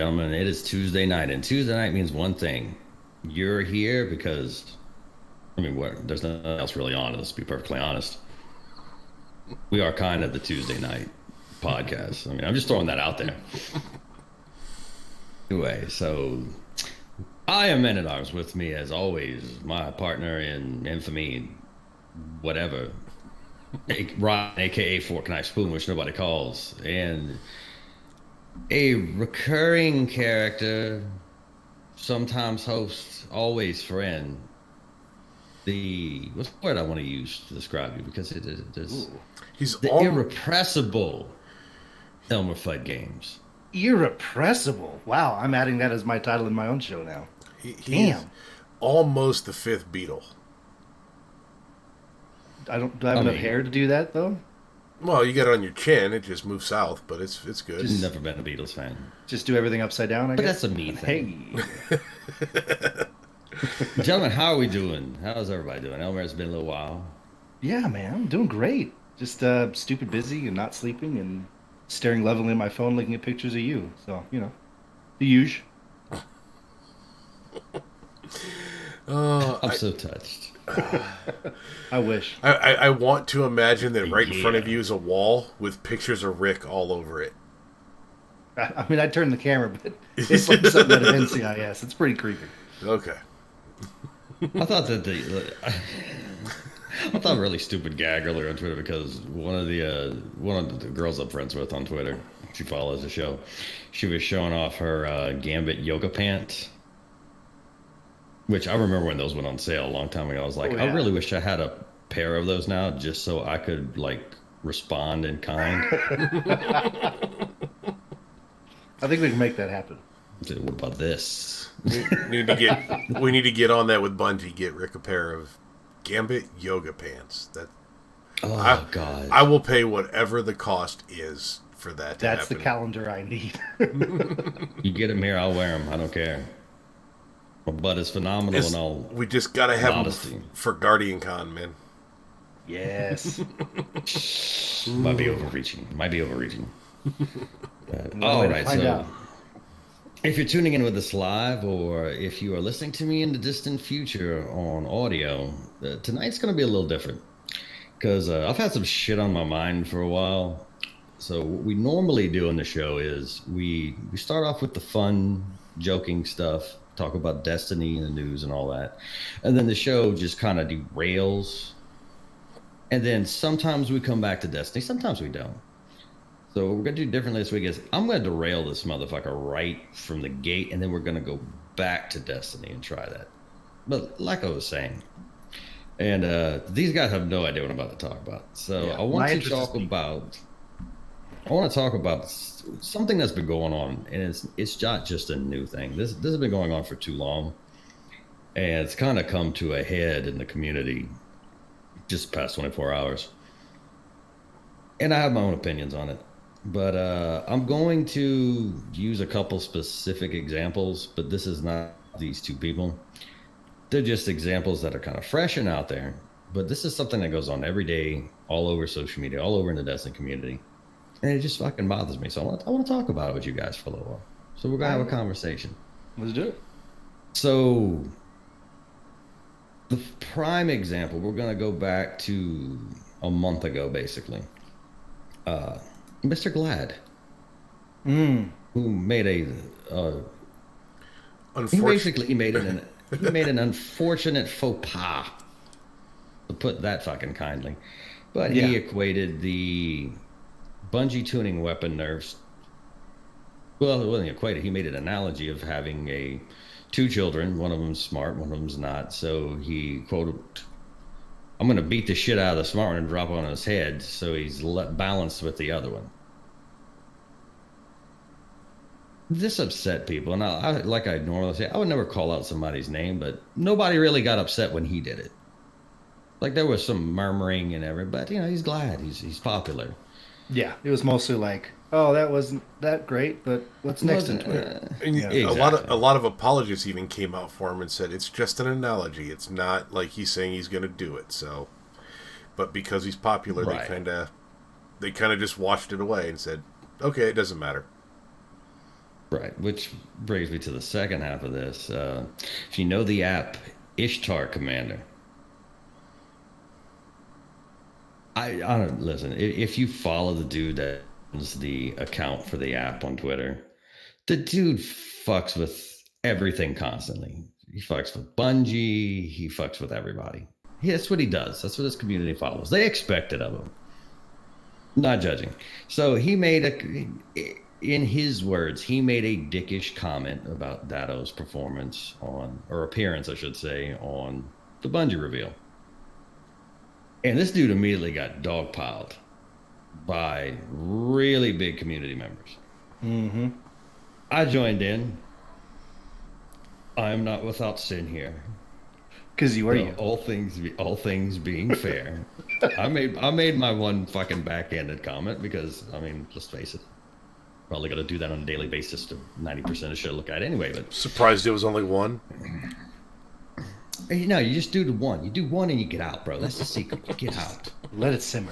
gentlemen, it is Tuesday night, and Tuesday night means one thing. You're here because, there's nothing else really on, let's be perfectly honest. We are kind of the Tuesday night podcast. I'm just throwing that out there. Anyway, so I am Men at Arms. With me, as always, my partner in infamy, whatever, Ryan, a.k.a. Fork Knife Spoon, which nobody calls, and a recurring character, sometimes host, always friend. What's the word I want to use to describe you? Because he's the irrepressible ElmmerFuddGames. Irrepressible. Wow, I'm adding that as my title in my own show now. Damn. Almost the fifth Beatle. Do I have enough hair to do that, though? Well, you got it on your chin. It just moves south, but it's good. Just never been a Beatles fan. Just do everything upside down, I guess? But that's a me thing. Hey. Gentlemen, how are we doing? How's everybody doing? Elmer, it's been a little while. Yeah, man, I'm doing great. Just stupid busy and not sleeping and staring levelly at my phone looking at pictures of you. So, the usual. I'm so touched. I wish. I want to imagine that right in front of you is a wall with pictures of Rick all over it. I'd turn the camera, but it's like something out of NCIS. It's pretty creepy. Okay. I thought that I thought a really stupid gag earlier on Twitter because one of the girls I'm friends with on Twitter, she follows the show, she was showing off her Gambit yoga pants, which I remember when those went on sale a long time ago. I was like, I really wish I had a pair of those now just so I could respond in kind. I think we can make that happen. What about this? We need to get on that with Bungie. Get Rick a pair of Gambit yoga pants. God! I will pay whatever the cost is for that. That's the calendar I need. You get them here, I'll wear them. I don't care. My butt is phenomenal and all. We just gotta have them for Guardian Con, man. Yes. Might be overreaching. All right, so if you're tuning in with us live, or if you are listening to me in the distant future on audio, tonight's going to be a little different because I've had some shit on my mind for a while. So what we normally do on the show is we start off with the fun, joking stuff, talk about Destiny and the news and all that, and then the show just kind of derails. And then sometimes we come back to Destiny, sometimes we don't. So what we're going to do differently this week is I'm going to derail this motherfucker right from the gate, and then we're going to go back to Destiny and try that. But like I was saying, and these guys have no idea what I'm about to talk about. So I want to talk about something that's been going on, and it's not just a new thing. This has been going on for too long, and it's kind of come to a head in the community just past 24 hours. And I have my own opinions on it. But I'm going to use a couple specific examples, but this is not these two people. They're just examples that are kind of fresh and out there. But this is something that goes on every day, all over social media, all over in the Destiny community. And it just fucking bothers me. So I want to talk about it with you guys for a little while. So we're going to have a conversation. Let's do it. So the prime example, we're going to go back to a month ago, basically. Mr. Glad, who made he made an unfortunate faux pas, to put that fucking kindly. But he equated the Bungie tuning weapon nerfs. Well, it wasn't equated. He made an analogy of having two children. One of them's smart, one of them's not. So he quoted, "I'm going to beat the shit out of the smart one and drop it on his head so he's balanced with the other one." This upset people, and I like I normally say, I would never call out somebody's name, but nobody really got upset when he did it. Like, there was some murmuring and everything, but he's glad, he's popular. Yeah, it was mostly like, oh, that wasn't that great, but what's next in Twitter? Exactly. A lot of apologists even came out for him and said it's just an analogy. It's not like he's saying he's going to do it. So, but because he's popular, right. they kind of just washed it away and said, okay, it doesn't matter. Right, which brings me to the second half of this. If you know the app Ishtar Commander, I don't listen. If you follow the dude that owns the account for the app on Twitter, the dude fucks with everything constantly. He fucks with Bungie. He fucks with everybody. That's what he does. That's what his community follows. They expect it of him. Not judging. So he made in his words, he made a dickish comment about Datto's performance or appearance, I should say, on the Bungie reveal. And this dude immediately got dogpiled by really big community members. Mm-hmm. I joined in. I am not without sin here. Because you are you. All things being fair. I made my one fucking backhanded comment because, I mean, let's face it. Probably got to do that on a daily basis to 90% of shit I look at anyway. But surprised it was only one. You know, you just do the one. You do one and you get out, bro. That's the secret. You get out. Let it simmer.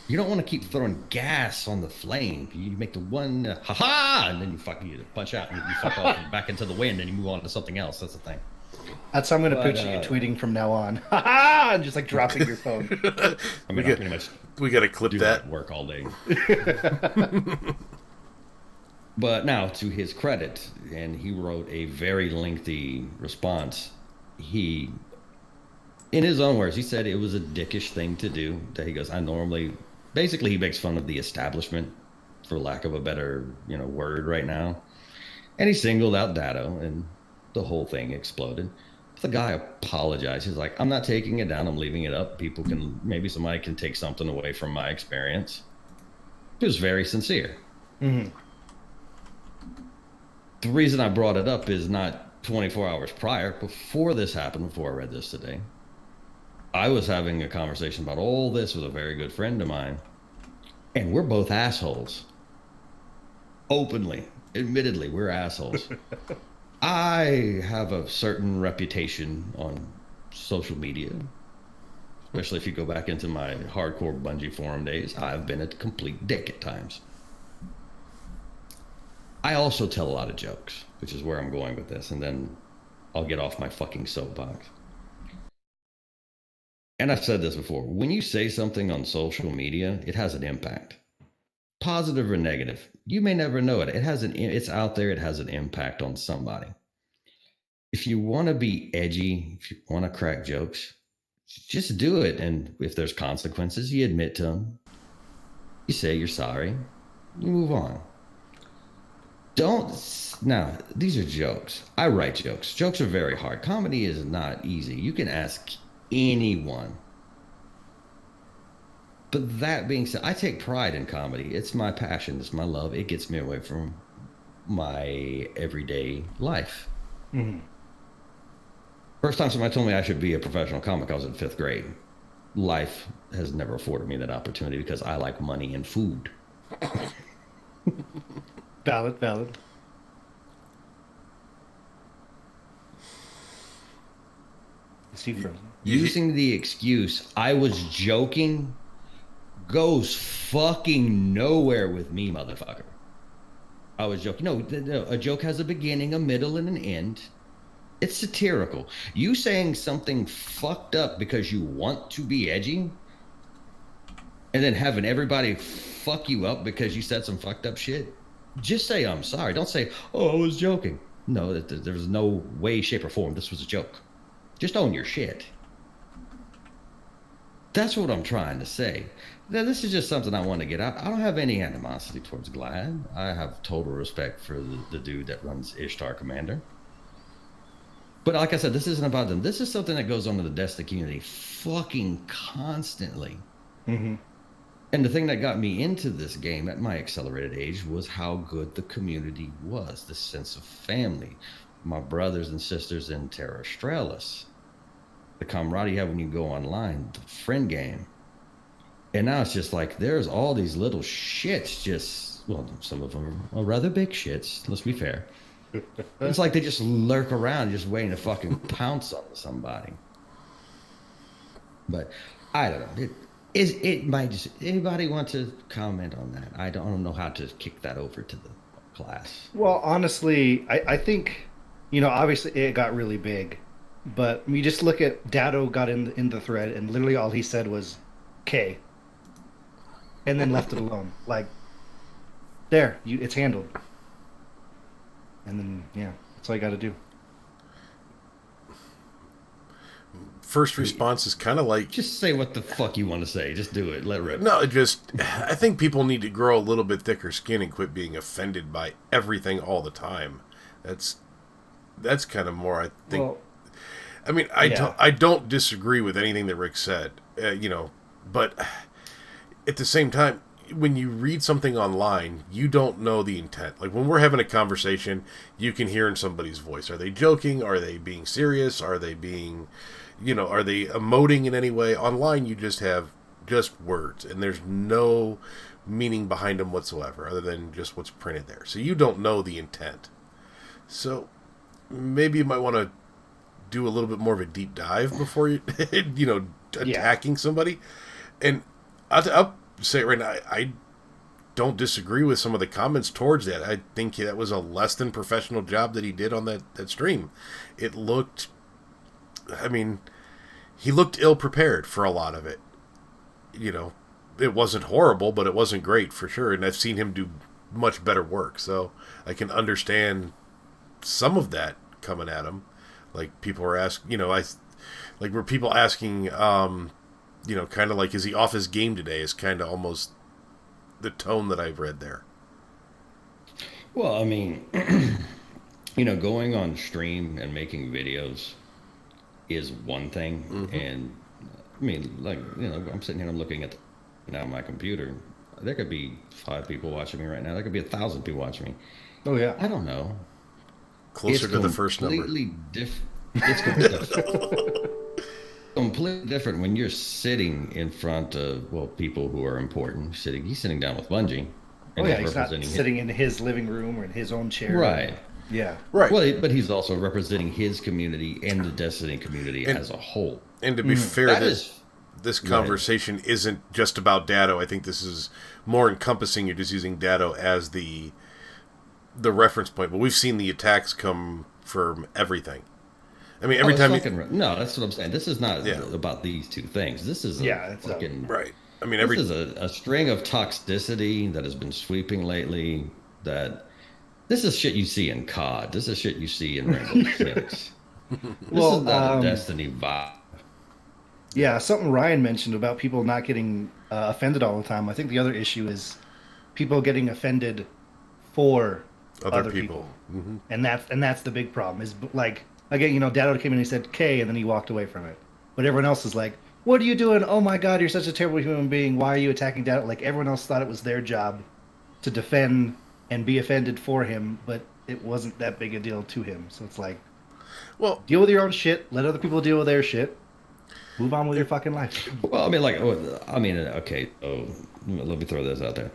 You don't want to keep throwing gas on the flame. You make the one, ha-ha, and then you punch out and you fuck off and back into the wind and you move on to something else. That's the thing. That's how I'm going to picture you tweeting from now on. Ha-ha! And just like dropping your phone. I mean, pretty much we got to clip that. Work all day. But now, to his credit, and he wrote a very lengthy response. He, in his own words, he said it was a dickish thing to do. That he goes, basically he makes fun of the establishment, for lack of a better, word right now. And he singled out Datto, and the whole thing exploded. The guy apologized. He's like, I'm not taking it down. I'm leaving it up. Maybe somebody can take something away from my experience. He was very sincere. Mm-hmm. The reason I brought it up is not 24 hours prior. Before this happened, before I read this today, I was having a conversation about all this with a very good friend of mine. And we're both assholes. Openly, admittedly, we're assholes. I have a certain reputation on social media, especially if you go back into my hardcore Bungie forum days. I've been a complete dick at times. I also tell a lot of jokes, which is where I'm going with this, and then I'll get off my fucking soapbox. And I've said this before. When you say something on social media, it has an impact. Positive or negative. You may never know it. It's out there. It has an impact on somebody. If you want to be edgy, if you want to crack jokes, just do it. And if there's consequences, you admit to them. You say you're sorry. You move on. Now, these are jokes. I write jokes. Jokes are very hard. Comedy is not easy. You can ask anyone. But that being said, I take pride in comedy. It's my passion. It's my love. It gets me away from my everyday life. Mm-hmm. First time somebody told me I should be a professional comic, I was in 5th grade. Life has never afforded me that opportunity because I like money and food. Valid. Steve frozen. Using the excuse, I was joking, goes fucking nowhere with me, motherfucker. I was joking. No, a joke has a beginning, a middle, and an end. It's satirical. You saying something fucked up because you want to be edgy, and then having everybody fuck you up because you said some fucked up shit, just say, I'm sorry. Don't say, oh, I was joking. No, there's no way, shape, or form this was a joke. Just own your shit. That's what I'm trying to say. Now, this is just something I want to get out. I don't have any animosity towards Glad. I have total respect for the dude that runs Ishtar Commander. But like I said, this isn't about them. This is something that goes on in the Destiny community fucking constantly. Mm-hmm. And the thing that got me into this game at my accelerated age was how good the community was, the sense of family. My brothers and sisters in Terra Australis, the camaraderie you have when you go online, the friend game. And now it's just like there's all these little shits, some of them are rather big shits, let's be fair. It's like they just lurk around just waiting to fucking pounce on somebody. But I don't know. It might just, anybody want to comment on that? I don't know how to kick that over to the class. Well, honestly, I think, obviously it got really big, but you just look at Dado got in the thread, and literally all he said was K, and then left it alone. Like, it's handled. And then, yeah, that's all you got to do. First response is kind of like... Just say what the fuck you want to say. Just do it. Let rip. No, I think people need to grow a little bit thicker skin and quit being offended by everything all the time. That's kind of more, I think... Well, I mean, I don't disagree with anything that Rick said, but at the same time, when you read something online, you don't know the intent. Like, when we're having a conversation, you can hear in somebody's voice. Are they joking? Are they being serious? Are they being... are they emoting in any way? Online, you just have just words, and there's no meaning behind them whatsoever, other than just what's printed there. So you don't know the intent. So maybe you might want to do a little bit more of a deep dive before you, attacking somebody. And I'll say it right now, I don't disagree with some of the comments towards that. I think that was a less than professional job that he did on that stream. It looked... I mean, he looked ill-prepared for a lot of it. It wasn't horrible, but it wasn't great for sure. And I've seen him do much better work. So I can understand some of that coming at him. Like, people were asking, were people asking, kind of like, is he off his game today? Is kind of almost the tone that I've read there. Well, I mean, going on stream and making videos is one thing, and I mean, like, I'm sitting here, I'm looking at now my computer. There could be 5 people watching me right now. There could be 1,000 people watching me. Oh yeah, I don't know. Closer to the first number. It's completely different when you're sitting in front of people who are important. He's sitting down with Bungie. He's not sitting in his living room or in his own chair. Right. Yeah. Right. Well, but he's also representing his community and the Destiny community as a whole. And to be fair, this conversation isn't just about Dado. I think this is more encompassing. You're just using Dado as the reference point. But we've seen the attacks come from everything. I mean, every time... No, that's what I'm saying. This is not about these two things. This is right. I mean, this is a string of toxicity that has been sweeping lately. This is shit you see in COD. This is shit you see in Rainbow Six. This is not a Destiny vibe. Yeah, something Ryan mentioned about people not getting offended all the time. I think the other issue is people getting offended for other people. Mm-hmm. And that's the big problem. Is like, again, Dado came in and he said K, and then he walked away from it. But everyone else is like, "What are you doing? Oh my God, you're such a terrible human being. Why are you attacking Dado?" Like, everyone else thought it was their job to defend and be offended for him, but it wasn't that big a deal to him. So it's like, well, deal with your own shit. Let other people deal with their shit. Move on with your fucking life. Well, I mean, okay. Oh, let me throw this out there.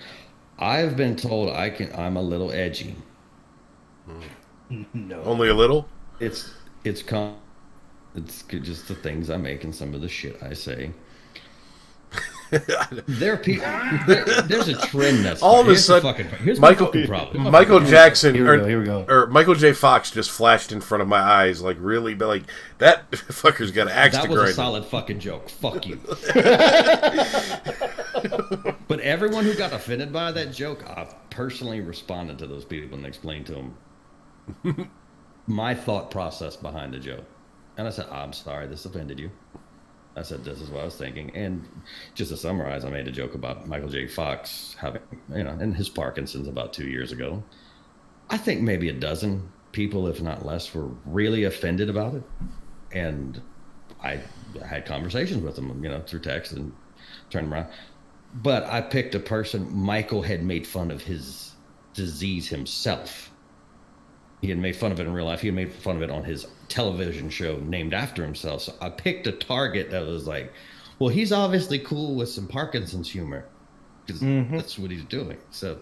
I've been told I'm a little edgy. No, only a little. It's just the things I make and some of the shit I say. There are people. There's a trend that's all of a sudden. Here's problem. Michael Jackson here we go. Or Michael J. Fox just flashed in front of my eyes, like really, but like that fucker's got an axe to grind. That was a solid fucking joke. Fuck you. But everyone who got offended by that joke, I personally responded to those people and explained to them my thought process behind the joke, and I said, "I'm sorry, this offended you." I said, "This is what I was thinking." And just to summarize, I made a joke about Michael J. Fox having, and his Parkinson's about 2 years ago. I think maybe a dozen people, if not less, were really offended about it. And I had conversations with them, through text and turned them around. But I picked a person. Michael had made fun of his disease himself. He had made fun of it in real life. He had made fun of it on his television show named after himself. So I picked a target that was like, well, he's obviously cool with some Parkinson's humor, because that's what he's doing. So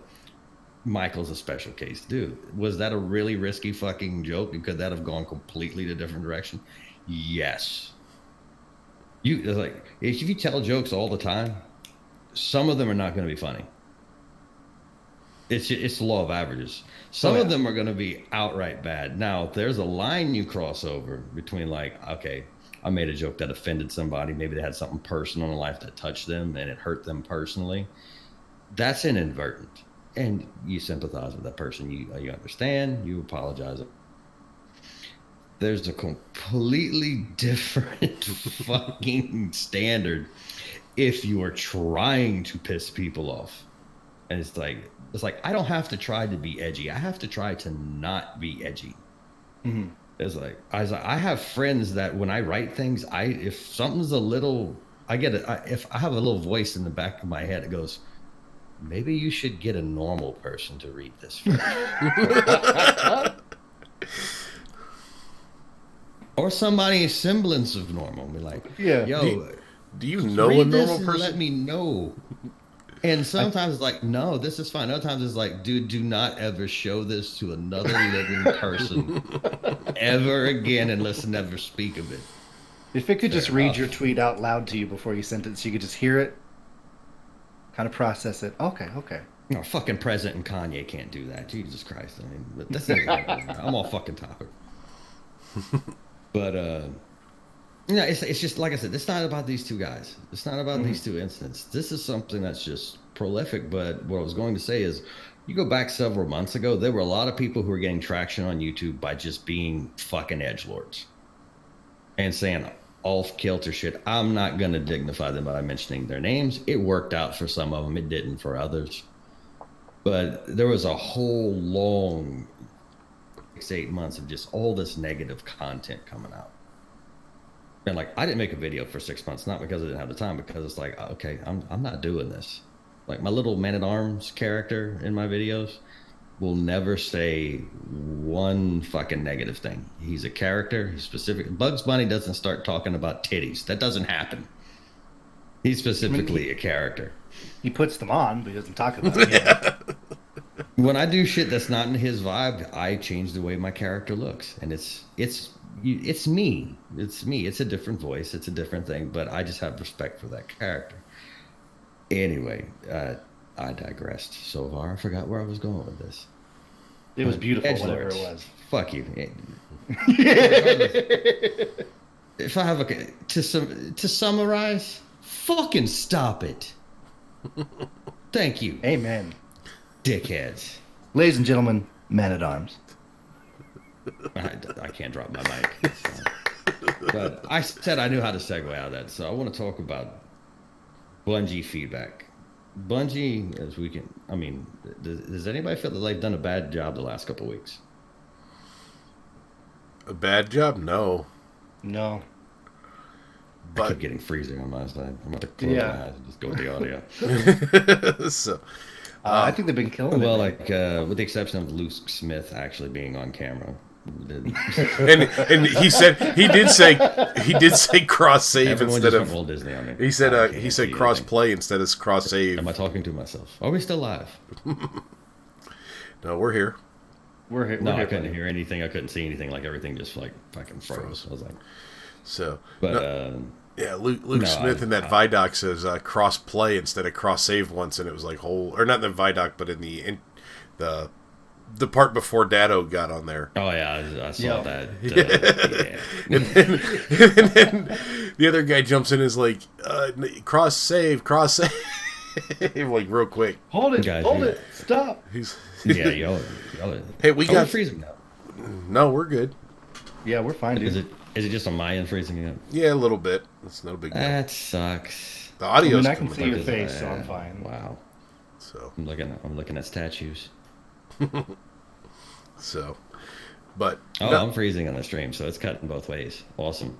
Michael's a special case, dude. Was that a really risky fucking joke? Could that have gone completely to a different direction? Yes. If you tell jokes all the time, some of them are not going to be funny. It's the law of averages. Some of them are going to be outright bad. Now, if there's a line you cross over between like, okay, I made a joke that offended somebody. Maybe they had something personal in life that touched them and it hurt them personally. That's inadvertent. And you sympathize with that person. You understand. You apologize. There's a completely different fucking standard if you are trying to piss people off. And it's like I don't have to try to be edgy. I have to try to not be edgy. Mm-hmm. It's like I have friends that when I write things, if something's a little, if I have a little voice in the back of my head, it goes, maybe you should get a normal person to read this first. Or somebody a semblance of normal. Be like, yo, do you know a normal person? Let me know. And sometimes it's like, no, this is fine. Other times it's like, dude, do not ever show this to another living person ever again unless never speak of it. If it could just read your tweet out loud to you before you sent it so you could just hear it, kind of process it. Okay. No, fucking President and Kanye can't do that. Jesus Christ. I mean, but that's I'm all fucking topic. But, it's just, like I said, it's not about these two guys. It's not about these two incidents. This is something that's just prolific. But what I was going to say is, you go back several months ago, there were a lot of people who were getting traction on YouTube by just being fucking edgelords and saying off-kilter shit. I'm not going to dignify them by mentioning their names. It worked out for some of them. It didn't for others. But there was a whole long 6-8 months of just all this negative content coming out. And like, I didn't make a video for 6 months, not because I didn't have the time, because it's like, okay, I'm not doing this. Like, my little Man-at-Arms character in my videos will never say one fucking negative thing. He's a character. He's specific. Bugs Bunny doesn't start talking about titties. That doesn't happen. He's specifically a character. He puts them on, but he doesn't talk about it. Yeah. When I do shit that's not in his vibe, I change the way my character looks, and it's me. It's me. It's a different voice. It's a different thing, but I just have respect for that character. Anyway, I digressed so far. I forgot where I was going with this. It was beautiful, whatever it was. Fuck you. If I have to summarize, fucking stop it. Thank you. Amen. Dickheads. Ladies and gentlemen, Man-at-Arms. I can't drop my mic. But I said I knew how to segue out of that, so I want to talk about Bungie feedback. Bungie, does anybody feel that they've done a bad job the last couple of weeks? A bad job? No. But I keep getting freezing on my side. I'm about to close my eyes and just go with the audio. So, I think they've been killing it. Well, like with the exception of Luke Smith actually being on camera. and he did say cross save instead of Walt Disney on me. He said cross play instead of cross save. Am I talking to myself? Are we still live? No, we're here. We're here. No, I couldn't hear anything. I couldn't see anything. Like everything just like fucking froze. I was like, so. But yeah, Luke Smith in that Vidoc says cross play instead of cross save once, and it was like or not in the Vidoc, but in the part before Dado got on there. Oh yeah, I saw that. And then the other guy jumps in and is like, cross save, like real quick. Hold it, stop. Y'all. Hey, we got freezing now. No, we're good. Yeah, we're fine, dude. Is it just on my end freezing up? Yeah, a little bit. It's no big deal. That sucks. The audio's I can see your face, so I'm fine. Wow. So I'm looking at statues. So, but I'm freezing on the stream, so it's cutting both ways. Awesome.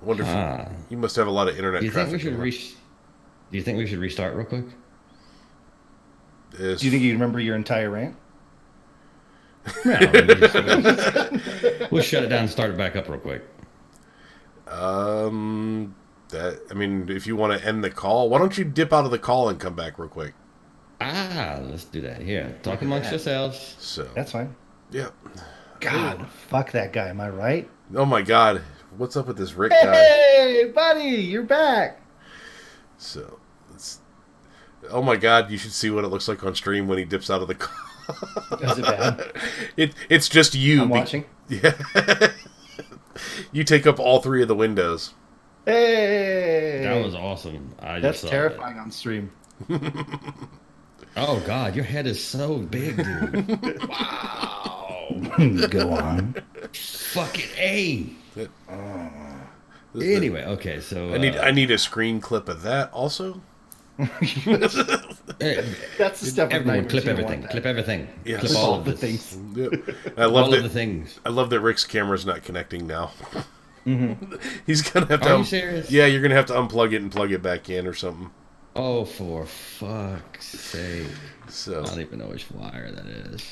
Wonder if you must have a lot of internet traffic. Do you think we should restart real quick? Do you think you remember your entire rant? No, we'll shut it down and start it back up real quick. If you want to end the call, why don't you dip out of the call and come back real quick? Let's do that. Here, talk amongst yourselves. So that's fine. Yeah. God, fuck that guy. Am I right? Oh my God, what's up with this Rick guy? Hey, buddy, you're back. So, Oh my god, you should see what it looks like on stream when he dips out of the car. Is it bad? It's just you. I'm watching. Yeah. You take up all 3 of the windows. Hey! That was awesome. That's terrifying on stream. Oh god, your head is so big, dude. Wow. Go on. Fucking A. Anyway, okay, so I need a screen clip of that also. That's the stuff. Everyone, clip everything. Clip everything. Yes. Clip all of the this. things. Yep. I love all that. of the things. I love that Rick's camera's not connecting now. He's gonna have to. Are you serious? Yeah, you're gonna have to unplug it and plug it back in or something. Oh, for fuck's sake! So I don't even know which wire that is.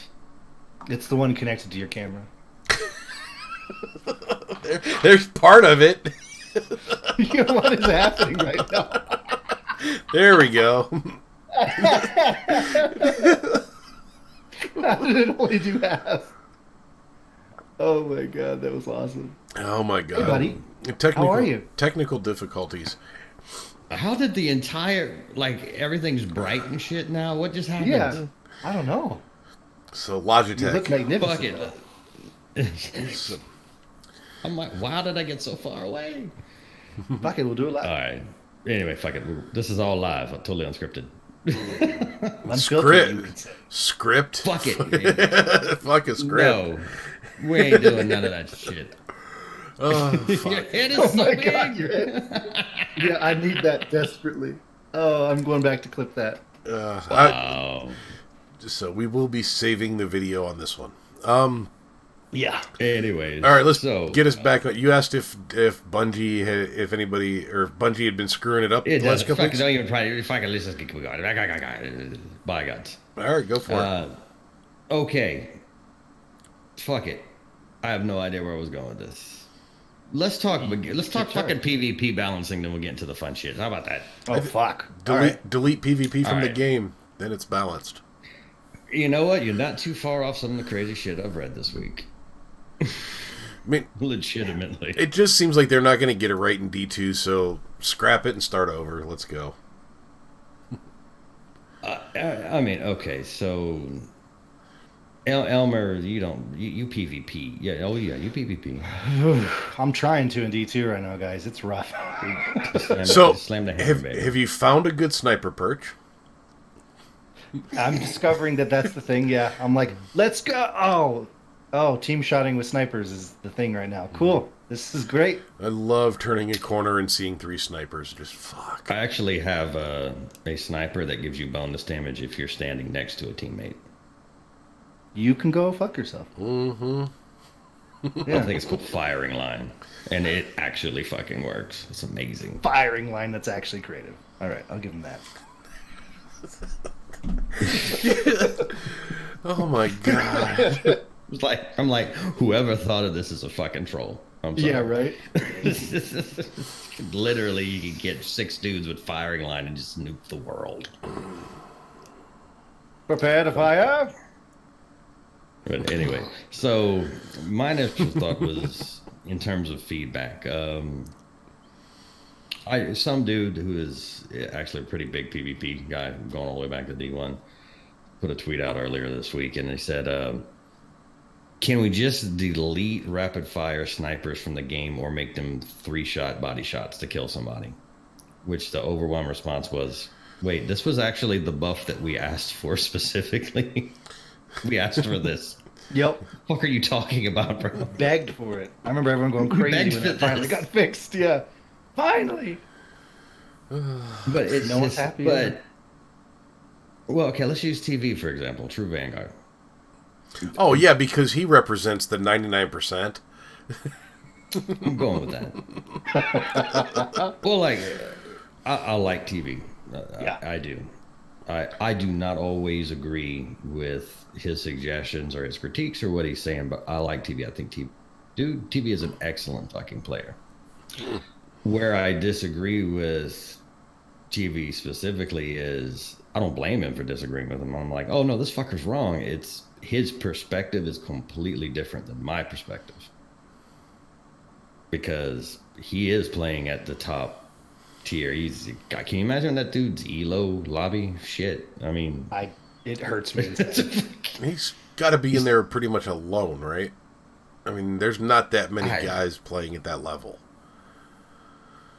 It's the one connected to your camera. there's part of it. What is happening right now? There we go. How did it only do half? Oh my god, that was awesome. Oh my god. Hey, buddy. How are you? Technical difficulties. How did the entire everything's bright and shit now? What just happened? Yeah, I don't know. So You Logitech. look magnificent. Fuck it. I'm like, why did I get so far away? Fuck it, we'll do it live. All right. Anyway, fuck it. This is all live. Totally unscripted. Unfiltered, you could say. Script. Fuck it. Fuck a script. No, we ain't doing none of that shit. Oh, Your fuck. head is Oh so my big. god, your head. Yeah, I need that desperately. Oh, I'm going back to clip that. Wow. So we will be saving the video on this one. Yeah. Anyways. All right, let's so, get us back on. You asked if Bungie had, if anybody or Bungie had been screwing it up It the last does. couple Fuck, weeks. don't even try. Fuck it. Let's just keep going. By God. All right, go for it. Okay. Fuck it. I have no idea where I was going with this. Let's talk fucking PvP balancing, then we'll get into the fun shit. How about that? Oh, fuck. Delete PvP from All the right. game, then it's balanced. You know what? You're not too far off some of the crazy shit I've read this week. I mean, Legitimately. it just seems like they're not going to get it right in D2, so scrap it and start over. Let's go. I mean, okay, so Elmer, you PvP. Yeah, oh yeah, you PvP. I'm trying to in D2 right now, guys. It's rough. Slam the hammer, baby. have you found a good sniper perch? I'm discovering that's the thing. Yeah, I'm like, let's go. Oh, team shotting with snipers is the thing right now. Cool. This is great. I love turning a corner and seeing 3 snipers. Just fuck. I actually have a sniper that gives you bonus damage if you're standing next to a teammate. You can go fuck yourself. Mm-hmm. I think it's called firing line, and it actually fucking works. It's amazing. Firing line that's actually creative. All right, I'll give him that. Oh my god. I'm like, whoever thought of this is a fucking troll. I'm sorry. Yeah, right? Literally, you can get 6 dudes with firing line and just nuke the world. Prepare to fire. But anyway, so my initial thought was in terms of feedback. Some dude who is actually a pretty big PvP guy, going all the way back to D1, put a tweet out earlier this week, and he said, can we just delete rapid fire snipers from the game or make them 3-shot body shots to kill somebody? Which the overwhelming response was, wait, this was actually the buff that we asked for specifically. We asked for this. Yep. What are you talking about, bro? Begged for it. I remember everyone going crazy when it finally got fixed. Yeah. Finally. But it's No one's happy. But well, okay, let's use TV for example. True Vanguard. Oh yeah, because he represents the 99%. I'm going with that. Well, like I like TV. Yeah. I do. I do not always agree with his suggestions or his critiques or what he's saying, but I like TV. I think TV is an excellent fucking player. Where I disagree with TV specifically is I don't blame him for disagreeing with him. I'm like, oh no, this fucker's wrong. It's his perspective is completely different than my perspective because he is playing at the top tier. Can you imagine that dude's ELO lobby? Shit. I mean, it hurts me. He's got to be in there pretty much alone, right? I mean, there's not that many guys playing at that level.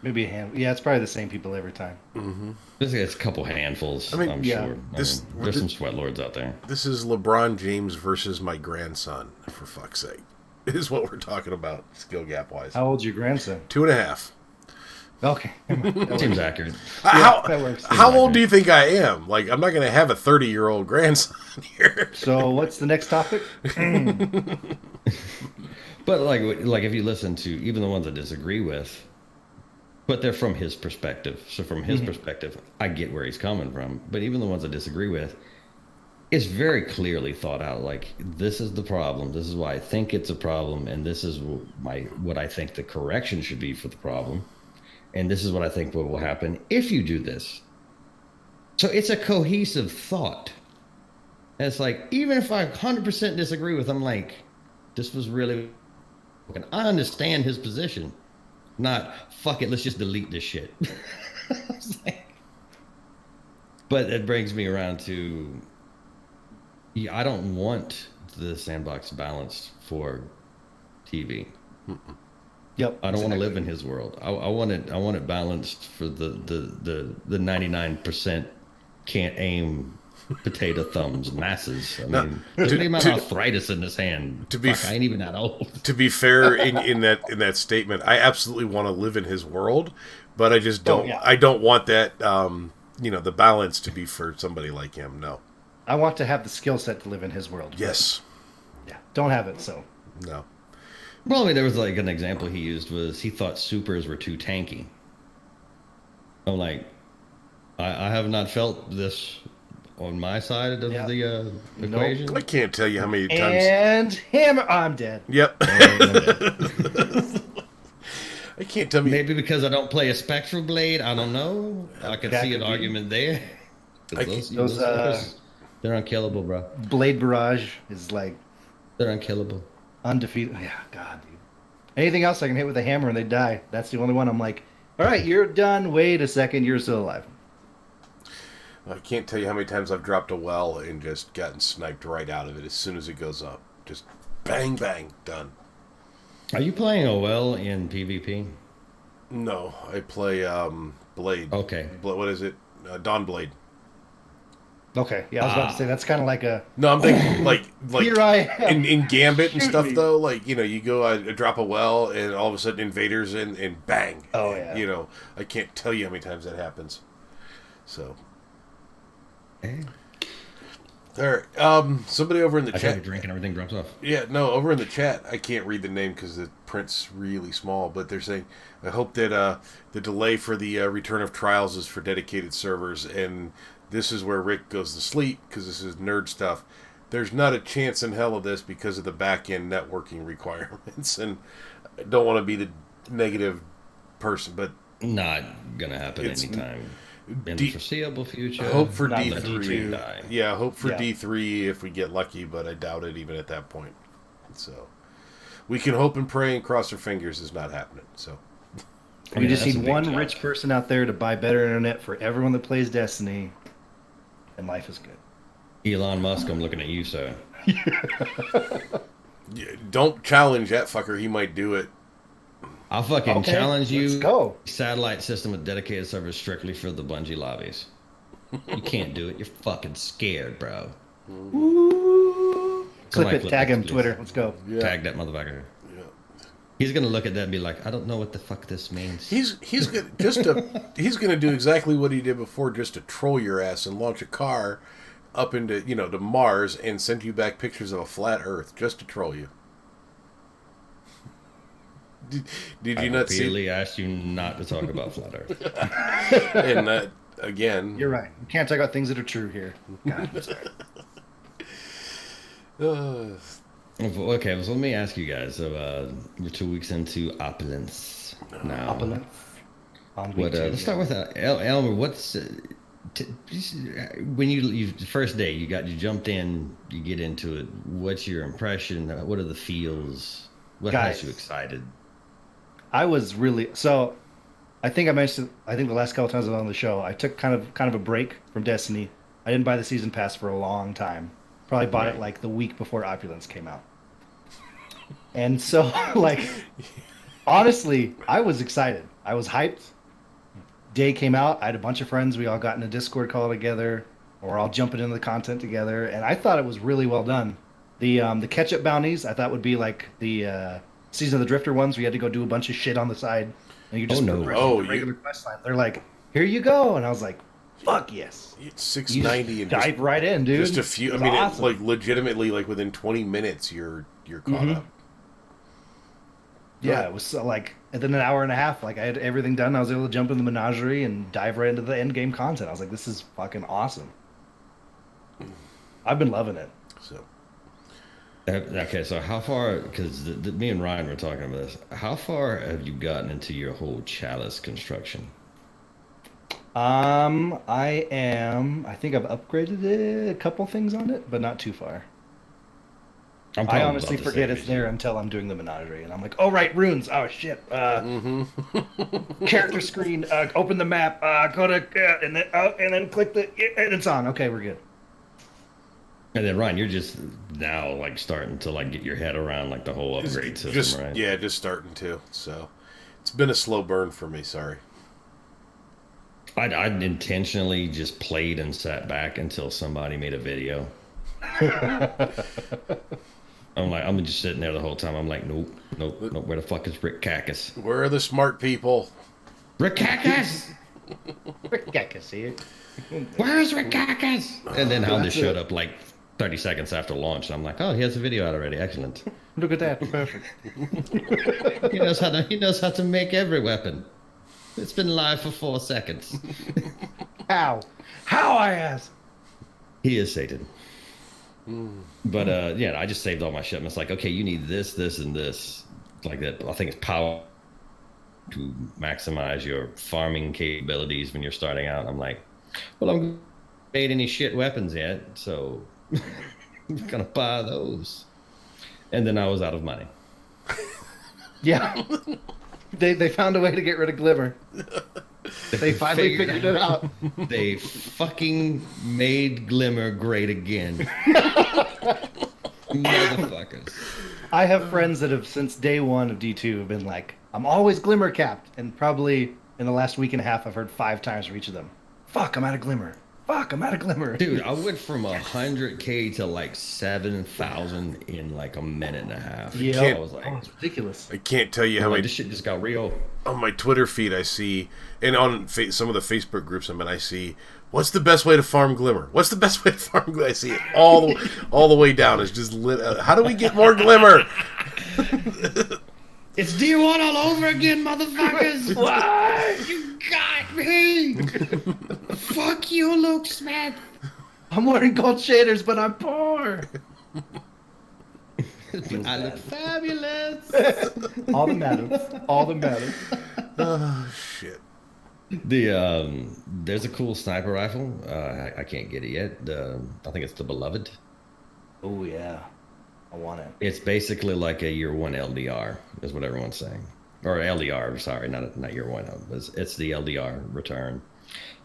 Maybe a hand. Yeah, it's probably the same people every time. Mm-hmm. It's a couple handfuls. I mean, I'm sure. There's some sweat lords out there. This is LeBron James versus my grandson, for fuck's sake. Is what we're talking about, skill gap wise. How old's your grandson? 2.5. Okay. Seems accurate. How old do you think I am? Like, I'm not going to have a 30-year-old grandson here. So, what's the next topic? But like if you listen to even the ones I disagree with, but they're from his perspective. So from his perspective, I get where he's coming from. But even the ones I disagree with, it's very clearly thought out. Like, this is the problem. This is why I think it's a problem, and this is what I think the correction should be for the problem. And this is what I think what will happen if you do this. So it's a cohesive thought. And it's like, even if I 100% disagree with him, like, this was really... I understand his position. Not, fuck it, let's just delete this shit. But it brings me around to... I don't want the sandbox balanced for TV. Yep. I don't want to live in his world. I want it balanced for the 99% can't aim potato thumbs masses. I mean, there's any amount of arthritis in this hand. I ain't even that old. To be fair, in that statement, I absolutely want to live in his world, but I just don't. I don't want that. The balance to be for somebody like him. No. I want to have the skill set to live in his world. Yes. Yeah. Don't have it, so. No. Well, I mean, there was like an example he used was he thought supers were too tanky. I'm like, I have not felt this on my side of the equation. Nope. I can't tell you how many times. And hammer, I'm dead. Yep. I can't tell me. Maybe because I don't play a Spectral Blade. I don't know. I could see an argument there. They're unkillable, bro. Blade Barrage is like... They're unkillable. Undefeated. Yeah, God, dude. Anything else I can hit with a hammer and they die. That's the only one I'm like, all right, you're done. Wait a second, you're still alive. I can't tell you how many times I've dropped a well and just gotten sniped right out of it as soon as it goes up. Just bang, bang, done. Are you playing a well in PvP? No, I play Blade. Okay. What is it? Dawn Blade. Okay, yeah, I was about to say that's kind of like a. No, I'm thinking like here I am. in Gambit and stuff though. Like you go drop a well and all of a sudden invaders and bang. Oh yeah. I can't tell you how many times that happens. So. Hey. All right. Somebody over in the chat. I take a drink and everything drops off. Yeah, no, over in the chat, I can't read the name because the print's really small. But they're saying, I hope that the delay for the return of Trials is for dedicated servers, and this is where Rick goes to sleep because this is nerd stuff. There's not a chance in hell of this because of the back-end networking requirements, and I don't want to be the negative person, but not gonna happen anytime in the foreseeable future. Hope for D3. Die. Yeah, hope for D3 if we get lucky, but I doubt it even at that point. So we can hope and pray and cross our fingers. Is not happening. So we just need one rich person out there to buy better internet for everyone that plays Destiny, and life is good. Elon Musk, I'm looking at you, sir. Don't challenge that fucker. He might do it. I'll fucking challenge you. Let's go. Satellite system with dedicated servers strictly for the Bungie lobbies. You can't do it. You're fucking scared, bro. Clip it. Tag him. Twitter. Let's go. Yeah. Tag that motherfucker. Yeah. He's gonna look at that and be like, I don't know what the fuck this means. He's gonna do exactly what he did before, just to troll your ass and launch a car up into to Mars and send you back pictures of a flat Earth just to troll you. Did you not see? I repeatedly asked you not to talk about flat Earth. And again, you're right. You can't talk about things that are true here. God, I'm sorry. Okay, so let me ask you guys. So we're 2 weeks into Opulence now. Opulence. Let's start with Elmer. What's when you first day you jumped in, you get into it. What's your impression? What are the feels? What has you excited? I was really I think I mentioned. I think the last couple times I was on the show, I took kind of a break from Destiny. I didn't buy the season pass for a long time. Probably bought it like the week before Opulence came out. And so, like, honestly, I was excited. I was hyped. Day came out. I had a bunch of friends. We all got in a Discord call together. We're all jumping into the content together, and I thought it was really well done. The catch-up bounties I thought would be like the Season of the Drifter ones, where you had to go do a bunch of shit on the side, and you just the regular quest line. They're like, here you go, and I was like, fuck yes. It's 690 and dive right in, dude. Just a few. I mean, awesome. Like legitimately, like within 20 minutes, you're caught up. Yeah, it was like within an hour and a half. Like I had everything done. I was able to jump in the menagerie and dive right into the end game content. I was like, this is fucking awesome. I've been loving it. So. Okay, so how far, because me and Ryan were talking about this, how far have you gotten into your whole chalice construction? I think I've upgraded a couple things on it, but not too far. I honestly forget it's there until I'm doing the menagerie, and I'm like, oh, right, runes. Oh, shit. Character screen, open the map, go to, and then click and it's on. Okay, we're good. And then Ryan, you're just now like starting to like get your head around like the whole upgrade system, right? Yeah, just starting to. So it's been a slow burn for me. Sorry. I intentionally just played and sat back until somebody made a video. I'm just sitting there the whole time. I'm like, nope. Where the fuck is Rick Cactus? Where are the smart people? Rick Cactus. Rick Cactus here. Where's Rick Cactus? And then I'll just showed up like 30 seconds after launch, and I'm like, oh, he has a video out already. Excellent. Look at that. Perfect. He knows how to make every weapon. It's been live for 4 seconds. How I ask? He is Satan. But I just saved all my shit. And it's like, okay, you need this, and this. Like that. I think it's power to maximize your farming capabilities when you're starting out. I'm like, well, I'm made any shit weapons yet, so I'm gonna buy those. And then I was out of money. Yeah. They found a way to get rid of Glimmer. They finally figured it out. They fucking made Glimmer great again. Motherfuckers. I have friends that have, since day one of D2, have been like, I'm always Glimmer capped. And probably in the last week and a half, I've heard 5 times from each of them. Fuck, I'm out of Glimmer. Fuck, I'm out of Glimmer. Dude, I went from 100K to like 7,000 in like a minute and a half. Yeah, I was like, it's ridiculous. I can't tell you how many. This shit just got real. On my Twitter feed, I see, and on some of the Facebook groups I'm in, I see, what's the best way to farm Glimmer? What's the best way to farm Glimmer? I see it all the way down. It's just lit. How do we get more Glimmer? It's D1 all over again, motherfuckers! What? You got me! Fuck you, Luke Smith! I'm wearing gold shaders, but I'm poor! I look fabulous! All that matters. Oh, shit. There's a cool sniper rifle. I can't get it yet. I think it's the Beloved. Oh, yeah. I want it. It's basically like a year 1 LDR, is what everyone's saying. Or LDR, sorry, not year 1. It's the LDR return.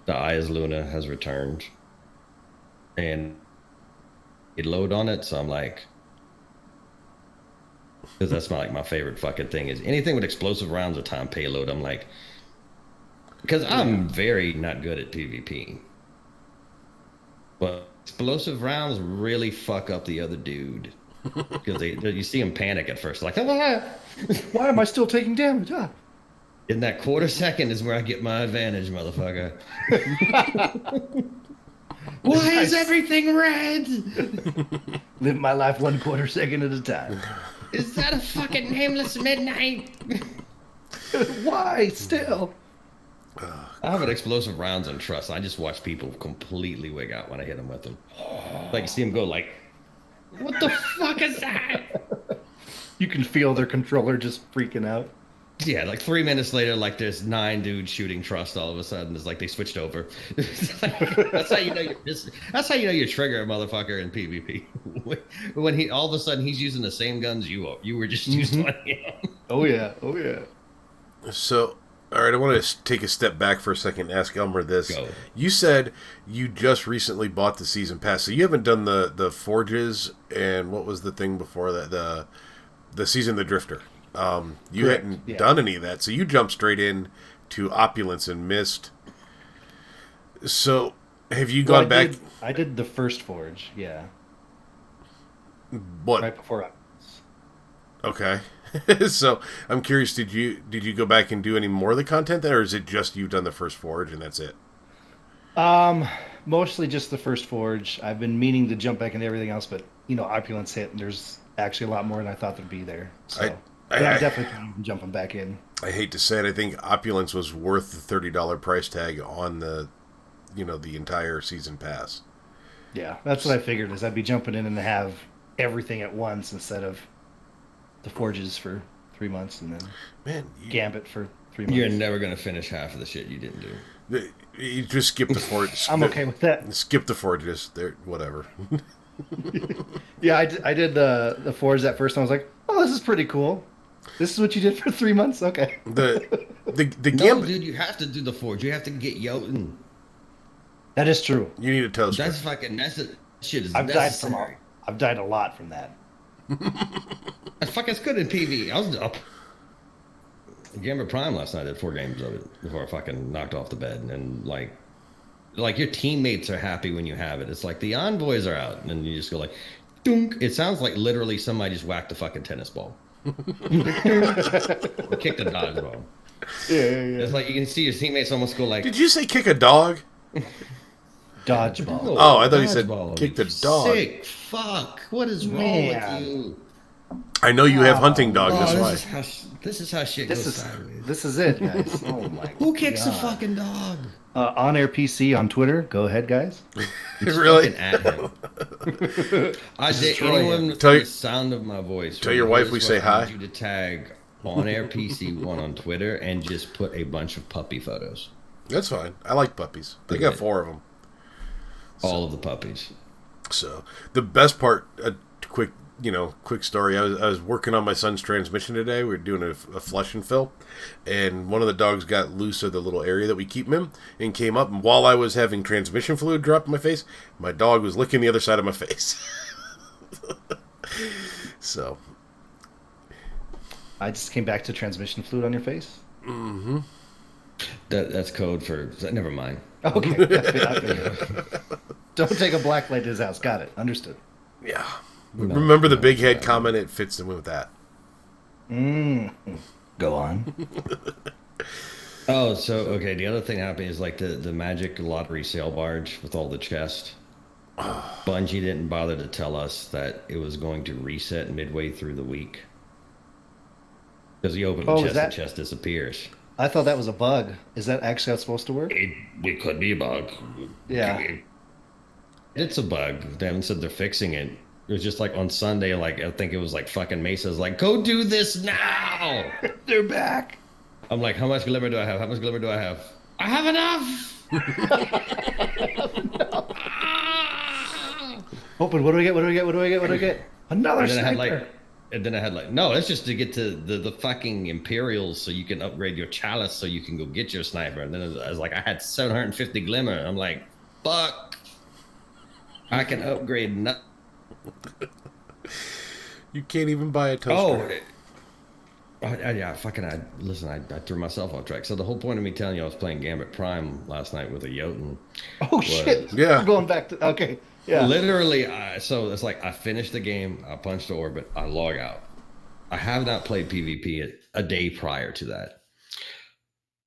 The Ayaz Luna has returned. And it load on it, so I'm like, because that's my favorite fucking thing is anything with explosive rounds or time payload. I'm like, because I'm very not good at PvP. But explosive rounds really fuck up the other dude. Because you see him panic at first, like, ah! Why am I still taking damage? Ah. In that quarter second is where I get my advantage, motherfucker. Why is everything red? Live my life 1/4 second at a time. Is that a fucking nameless midnight? Why still? I have an explosive rounds on trust. I just watch people completely wig out when I hit them with them. Like you see them go like, what the fuck is that? You can feel their controller just freaking out. Yeah, like 3 minutes later, like there's 9 dudes shooting trust all of a sudden. It's like they switched over. That's how you know you trigger a motherfucker in PvP. When he all of a sudden he's using the same guns you were just used on him. Oh yeah. So All right, I want to take a step back for a second and ask Elmer this. Go. You said you just recently bought the season pass, so you haven't done the forges and what was the thing before that? The season the Drifter. You Correct. hadn't done any of that, so you jumped straight in to Opulence and Mist. So have you gone back? I did the first forge, yeah. What? Right before Okay. So I'm curious, did you go back and do any more of the content there, or is it just you've done the first forge and that's it? Mostly just the first forge. I've been meaning to jump back into everything else, but Opulence hit, and there's actually a lot more than I thought there'd be there. So I'm definitely jumping back in. I hate to say it, I think Opulence was worth the $30 price tag on the entire season pass. Yeah, that's what I figured, is I'd be jumping in and have everything at once instead of the forges for 3 months and then Gambit for 3 months. You're never going to finish half of the shit you didn't do. You just skip the forge. I'm okay with that. Skip the forges. There, whatever. Yeah, I did the forge that first time. I was like, oh, this is pretty cool. This is what you did for 3 months? Okay. The No, Gambit. dude, you have to do the forge. You have to get Jotun. That is true. You need a toaster. That's fucking shit is I've necessary. died a lot from that. That's fucking good in PV. I was up. Gambit Prime last night. I did 4 games of it before I fucking knocked off the bed. And like your teammates are happy when you have it. It's like the envoys are out, and then you just go like, dunk. It sounds like literally somebody just whacked a fucking tennis ball. Or kicked a dodgeball. Yeah. It's like you can see your teammates almost go like, Did you say kick a dog? Dodgeball. Oh, I thought you said dodgeball. kick the dog. Sick. Fuck. What is wrong Man. with you? I know you have hunting dog. Oh, That's why. this is how shit goes sideways. This is it, guys. Oh my Who kicks God. a fucking dog? On air PC on Twitter. Go ahead, guys. Really? Fucking at him. I did anyone with Tell the you- sound of my voice. tell your wife we say hi. I need you to tag on air PC1 on Twitter and just put a bunch of puppy photos. That's fine. I like puppies. I got 4 of them. All of the puppies. So the best part, quick story. I was working on my son's transmission today. We were doing a flush and fill, and one of the dogs got loose of the little area that we keep him in and came up. And while I was having transmission fluid drop in my face, my dog was licking the other side of my face. So I just came back to transmission fluid on your face. Mm-hmm. That's code for. Never mind. Okay. Don't take a black light to his house. Got it. Understood. Yeah. No, Remember the no, big head no. comment? It fits in with that. Go on. Oh, so okay. The other thing happened is like the Magic Lottery sale barge with all the chests. Bungie didn't bother to tell us that it was going to reset midway through the week. Because you open the chest, the chest disappears. I thought that was a bug. Is that actually how it's supposed to work? It could be a bug. Yeah. It's a bug. They haven't said they're fixing it. It was just like on Sunday, like I think it was like fucking Mesa's like, go do this now. They're back. I'm like, how much glimmer do I have? How much glimmer do I have? I have enough. Open. What do I get? What do I get? What do I get? What do I get? Another And then sniper. I had like, no, that's just to get to the fucking Imperials so you can upgrade your chalice so you can go get your sniper. And then I was like, I had 750 glimmer. I'm like, fuck. I can upgrade nothing. You can't even buy a toaster. Listen, I threw myself off track. So the whole point of me telling you I was playing Gambit Prime last night with a Jotun. Oh, shit. Yeah. We're going back to... Okay. Yeah. Literally, so it's like I finished the game, I punched the orbit, I log out. I have not played PvP a day prior to that.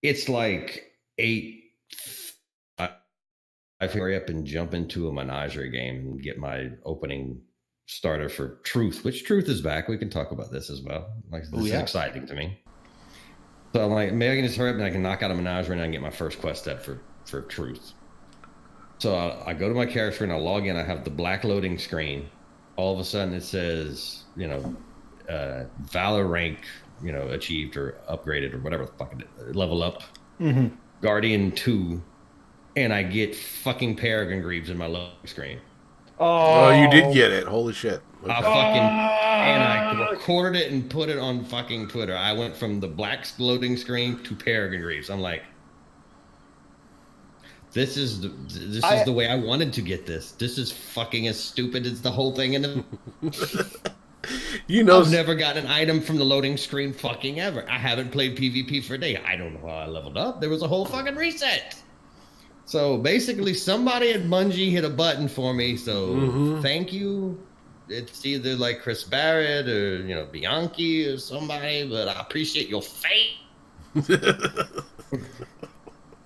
It's like 8. I hurry up and jump into a menagerie game and get my opening starter for Truth, which Truth is back. We can talk about this as well. Like this is exciting to me. So I'm like, maybe I can just hurry up and I can knock out a menagerie and I can get my first quest step for Truth. So I go to my character screen, I log in, I have the black loading screen. All of a sudden it says, Valor rank, achieved or upgraded or whatever the fuck it is, level up. Mm-hmm. Guardian 2, and I get fucking Peregrine Greaves in my loading screen. Oh, you did get it. Holy shit. Okay. And I recorded it and put it on fucking Twitter. I went from the black loading screen to Peregrine Greaves. I'm like, this is the way I wanted to get this. This is fucking as stupid as the whole thing in the I've never gotten an item from the loading screen fucking ever. I haven't played PvP for a day. I don't know how I leveled up. There was a whole fucking reset. So basically somebody at Bungie hit a button for me. So thank you. It's either like Chris Barrett or, Bianchi or somebody, but I appreciate your faith.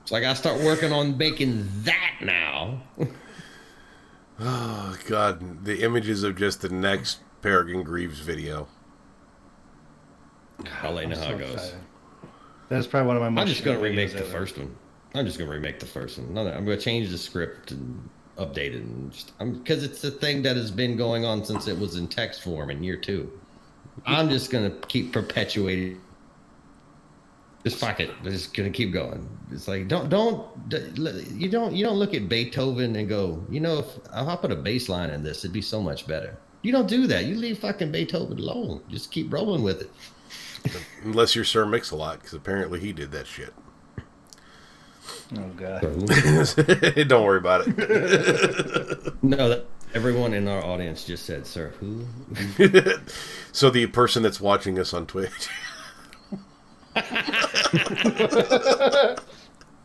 So I got to start working on making that now. Oh, God. The images of just the next Peregrine Greaves video. I'll let you know how it goes. Excited. That's probably one of my most... I'm just going to remake the first one. I'm going to change the script and update it. Because it's a thing that has been going on since it was in text form in year 2. I'm just going to keep perpetuating. Just fuck it. I'm just gonna keep going. It's like you don't look at Beethoven and go, if I put a bass line in this, it'd be so much better. You don't do that. You leave fucking Beethoven alone. Just keep rolling with it. Unless you're Sir Mix-a-Lot, because apparently he did that shit. Oh God. Don't worry about it. No, everyone in our audience just said, "Sir, who?" So the person that's watching us on Twitch.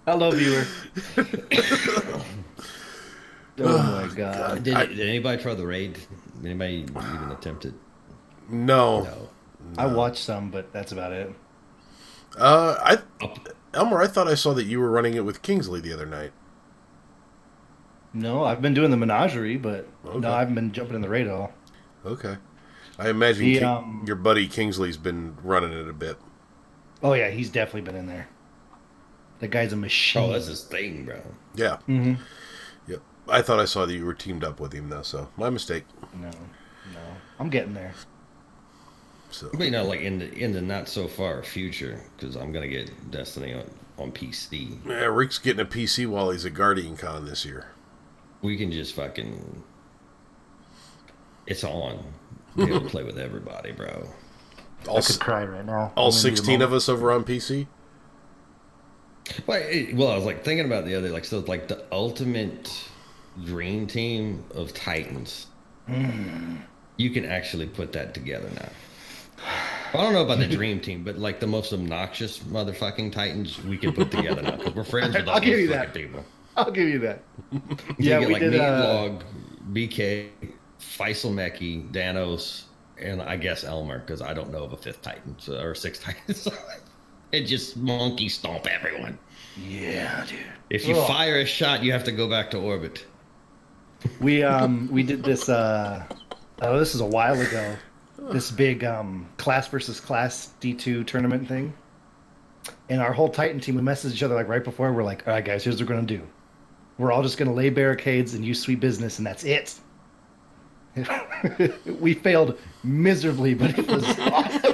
Hello, viewer. Oh my God! Did anybody try the raid? Anybody even attempt it? No. I watched some, but that's about it. Elmer, I thought I saw that you were running it with Kingsley the other night. No, I've been doing the menagerie, but okay. No, I haven't been jumping in the raid at all. Okay. I imagine your buddy Kingsley's been running it a bit. Oh yeah, he's definitely been in there. The guy's a machine. Oh, that's his thing, bro. Yeah. Mm-hmm. Yep. I thought I saw that you were teamed up with him, though, so my mistake. No. I'm getting there. So. But like in the not so far future, because I'm gonna get Destiny on PC. Yeah, Rick's getting a PC while he's at Guardian Con this year. We can just fucking... It's on. Be able to play with everybody, bro. I could cry right now. All 16 of us over on PC? Well, I was like thinking about the other, so like the ultimate dream team of Titans. You can actually put that together now. I don't know about the dream team, but like the most obnoxious motherfucking Titans we can put together now because we're friends with all those fucking people. I'll give you that. Yeah, we did. Meatlog, BK, Faisal Meki, Danos, and I guess Elmer, because I don't know of a fifth Titan or sixth Titan. So it just monkey stomp everyone. Yeah, dude. If you fire a shot, you have to go back to orbit. We did this. This is a while ago. This big class versus class D2 tournament thing, and our whole Titan team, we messaged each other like right before. We're like, all right, guys, here's what we're gonna do. We're all just gonna lay barricades and use sweet business, and that's it. We failed miserably, but it was awesome.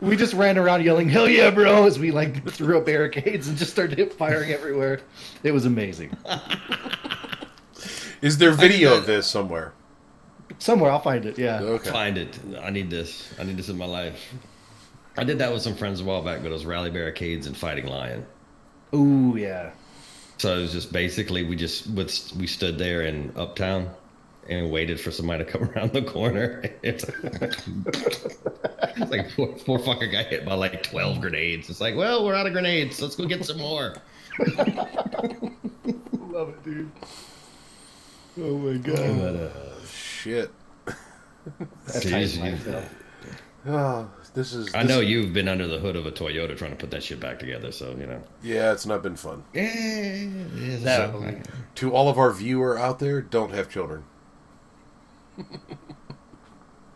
We just ran around yelling, "Hell yeah, bro!" as we like threw up barricades and just started firing everywhere. It was amazing. Is there video of this somewhere? Somewhere, I'll find it. Yeah. Okay. Find it. I need this. I need this in my life. I did that with some friends a while back, but it was Rally Barricades and Fighting Lion. Ooh, yeah. So it was just basically we stood there in Uptown and waited for somebody to come around the corner. It's like poor fucker got hit by like 12 grenades. It's like, well, we're out of grenades. Let's go get some more. Love it, dude. Oh my god. Shit. This is. I know you've been under the hood of a Toyota trying to put that shit back together, so you know. Yeah, it's not been fun. Yeah. To all of our viewer out there, don't have children.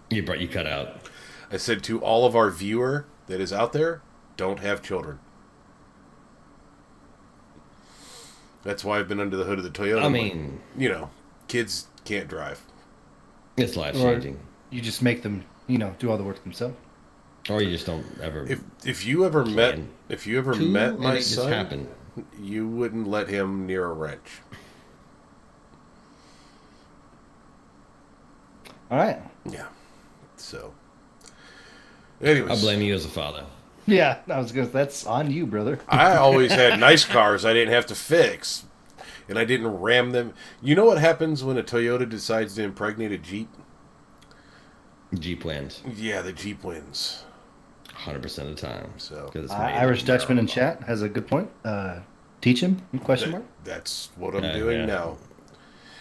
You cut out. I said to all of our viewer that is out there, don't have children. That's why I've been under the hood of the Toyota. I mean, kids can't drive. It's life changing. You just make them, do all the work themselves. Or you just don't ever. If you ever met my son, happen. You wouldn't let him near a wrench. All right. Yeah. So, anyways. I blame you as a father. Yeah, that's on you, brother. I always had nice cars I didn't have to fix, and I didn't ram them. You know what happens when a Toyota decides to impregnate a Jeep? Jeep wins. Yeah, the Jeep wins. 100% of the time. So Irish Dutchman in chat has a good point. Teach him? Question mark. That's what I'm doing now.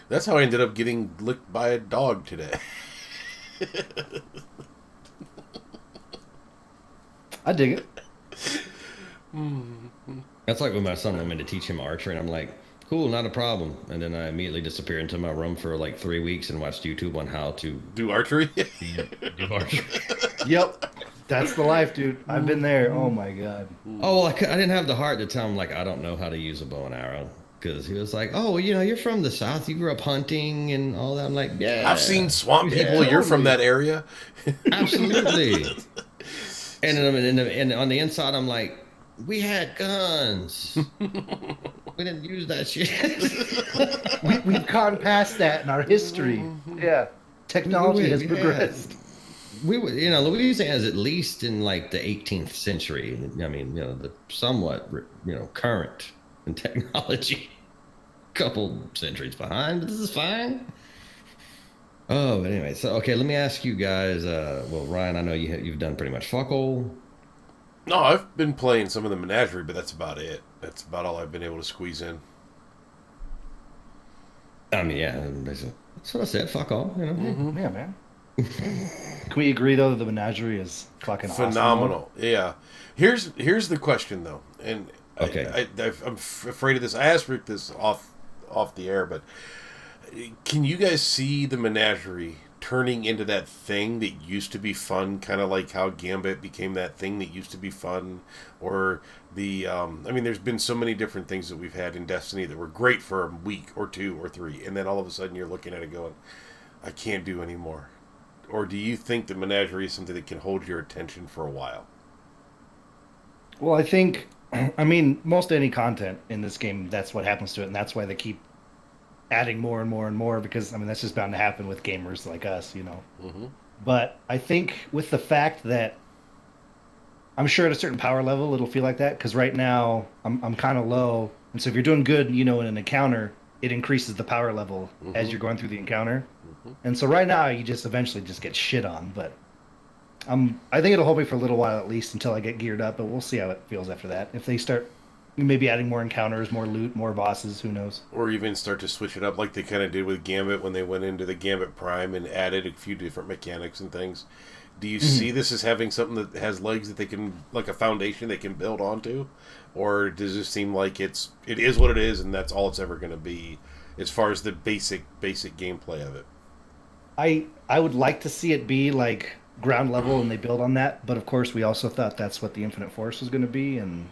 That's how I ended up getting licked by a dog today. I dig it. That's like when my son wanted me to teach him archery, and I'm like, cool, not a problem. And then I immediately disappear into my room for like 3 weeks and watch YouTube on how to do archery. do archery. Yep. That's the life, dude. I've been there. Oh, my God. Oh, well, I didn't have the heart to tell him, like, I don't know how to use a bow and arrow. Because he was like, oh, you're from the South. You grew up hunting and all that. I'm like, yeah. I've seen swamp people. You're from that area. Absolutely. And on the inside, I'm like, we had guns. We didn't use that shit. We've gone past that in our history. Yeah. Technology has progressed. Louisiana is at least in like the 18th century. I mean, the somewhat, current in technology. Couple centuries behind, but this is fine. Oh, but anyway, so okay, let me ask you guys. Well, Ryan, I know you've done pretty much fuck all. No, I've been playing some of the Menagerie, but that's about it. That's about all I've been able to squeeze in. I mean, yeah, that's what I said. Fuck all, Mm-hmm. Yeah, man. Can we agree though that the Menagerie is fucking phenomenal? Awesome? Yeah. Here's the question though, and okay, I'm afraid of this. I asked Rick this off the air, but can you guys see the Menagerie turning into that thing that used to be fun, kind of like how Gambit became that thing that used to be fun, or there's been so many different things that we've had in Destiny that were great for a week or two or three, and then all of a sudden you're looking at it going, I can't do anymore. Or do you think the Menagerie is something that can hold your attention for a while? Well, most any content in this game, that's what happens to it, and that's why they keep adding more and more and more, because that's just bound to happen with gamers like us, Mm-hmm. But I think with the fact that I'm sure at a certain power level it'll feel like that, because right now I'm kind of low, and so if you're doing good, in an encounter, it increases the power level as you're going through the encounter, and so right now you just eventually just get shit on. But I think it'll hold me for a little while at least until I get geared up, but we'll see how it feels after that. If they start maybe adding more encounters, more loot, more bosses, who knows? Or even start to switch it up like they kind of did with Gambit when they went into the Gambit Prime and added a few different mechanics and things. Do you see this as having something that has legs that they can, like a foundation they can build onto? Or does it seem like it is what it is and that's all it's ever going to be as far as the basic gameplay of it? I would like to see it be like ground level and they build on that, but of course we also thought that's what the Infinite Force was going to be, and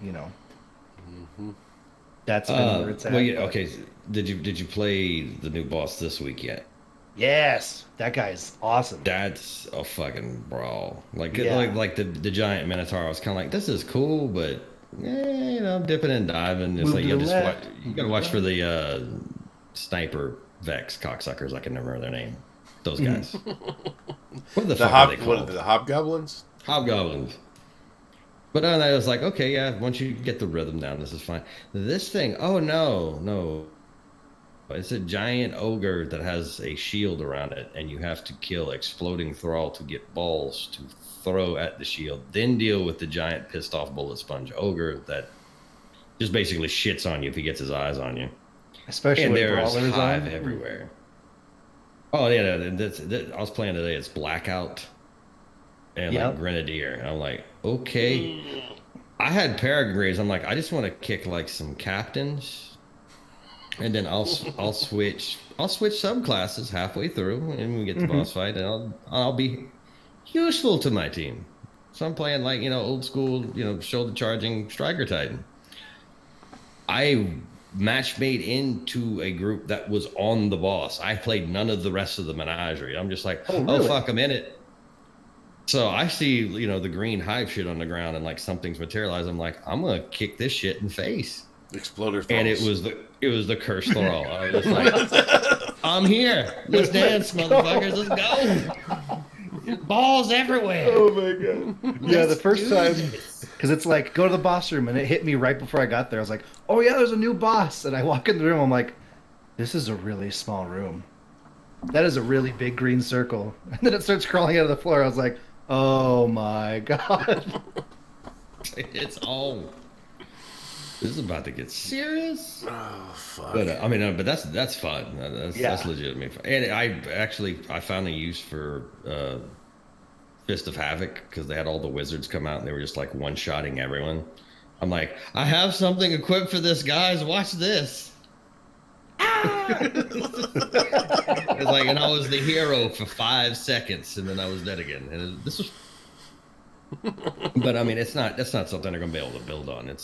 that's been where it's at. Well, yeah, okay. Did you play the new boss this week yet? Yes, that guy's awesome. That's a fucking brawl. Like the giant Minotaur. I was kind of like, this is cool, but I'm dipping and diving. It's like you gotta watch for the sniper Vex cocksuckers. I can never remember their name. Those guys. What the fuck are they called? The Hobgoblins? Hobgoblins. But I was like, okay, yeah, once you get the rhythm down, this is fine. This thing, oh no. It's a giant ogre that has a shield around it, and you have to kill exploding thrall to get balls to throw at the shield. Then deal with the giant pissed off bullet sponge ogre that just basically shits on you if he gets his eyes on you. Especially and with there's brawlers hive everywhere. Oh yeah, I was playing today. It's Blackout and like Grenadier. And I'm like, okay. I had Peregrines. I'm like, I just want to kick like some captains, and then I'll switch subclasses halfway through, and we get the boss fight, and I'll be useful to my team. So I'm playing like old school shoulder charging Striker Titan. I match-made into a group that was on the boss. I played none of the rest of the Menagerie. I'm just like, oh fuck, I'm in it. So I see, the green hive shit on the ground and like something's materialized. I'm like, I'm gonna kick this shit in the face. Exploder thralls. And it was the cursed thrall. I was like, I'm here. Let's dance, motherfuckers. Let's go. Balls everywhere. Oh my god. Yeah, the first time, because it's like, go to the boss room, and it hit me right before I got there. I was like, oh yeah, there's a new boss. And I walk in the room, I'm like, this is a really small room. That is a really big green circle. And then it starts crawling out of the floor. I was like, oh my god. It's all. This is about to get serious. Oh fuck! But but that's fun. That's legitimately fun. And I found a use for Fist of Havoc because they had all the wizards come out and they were just like one-shotting everyone. I'm like, I have something equipped for this, guys. Watch this. It's like, and I was the hero for 5 seconds, and then I was dead again. And this was. But I mean, that's not something they're gonna be able to build on. I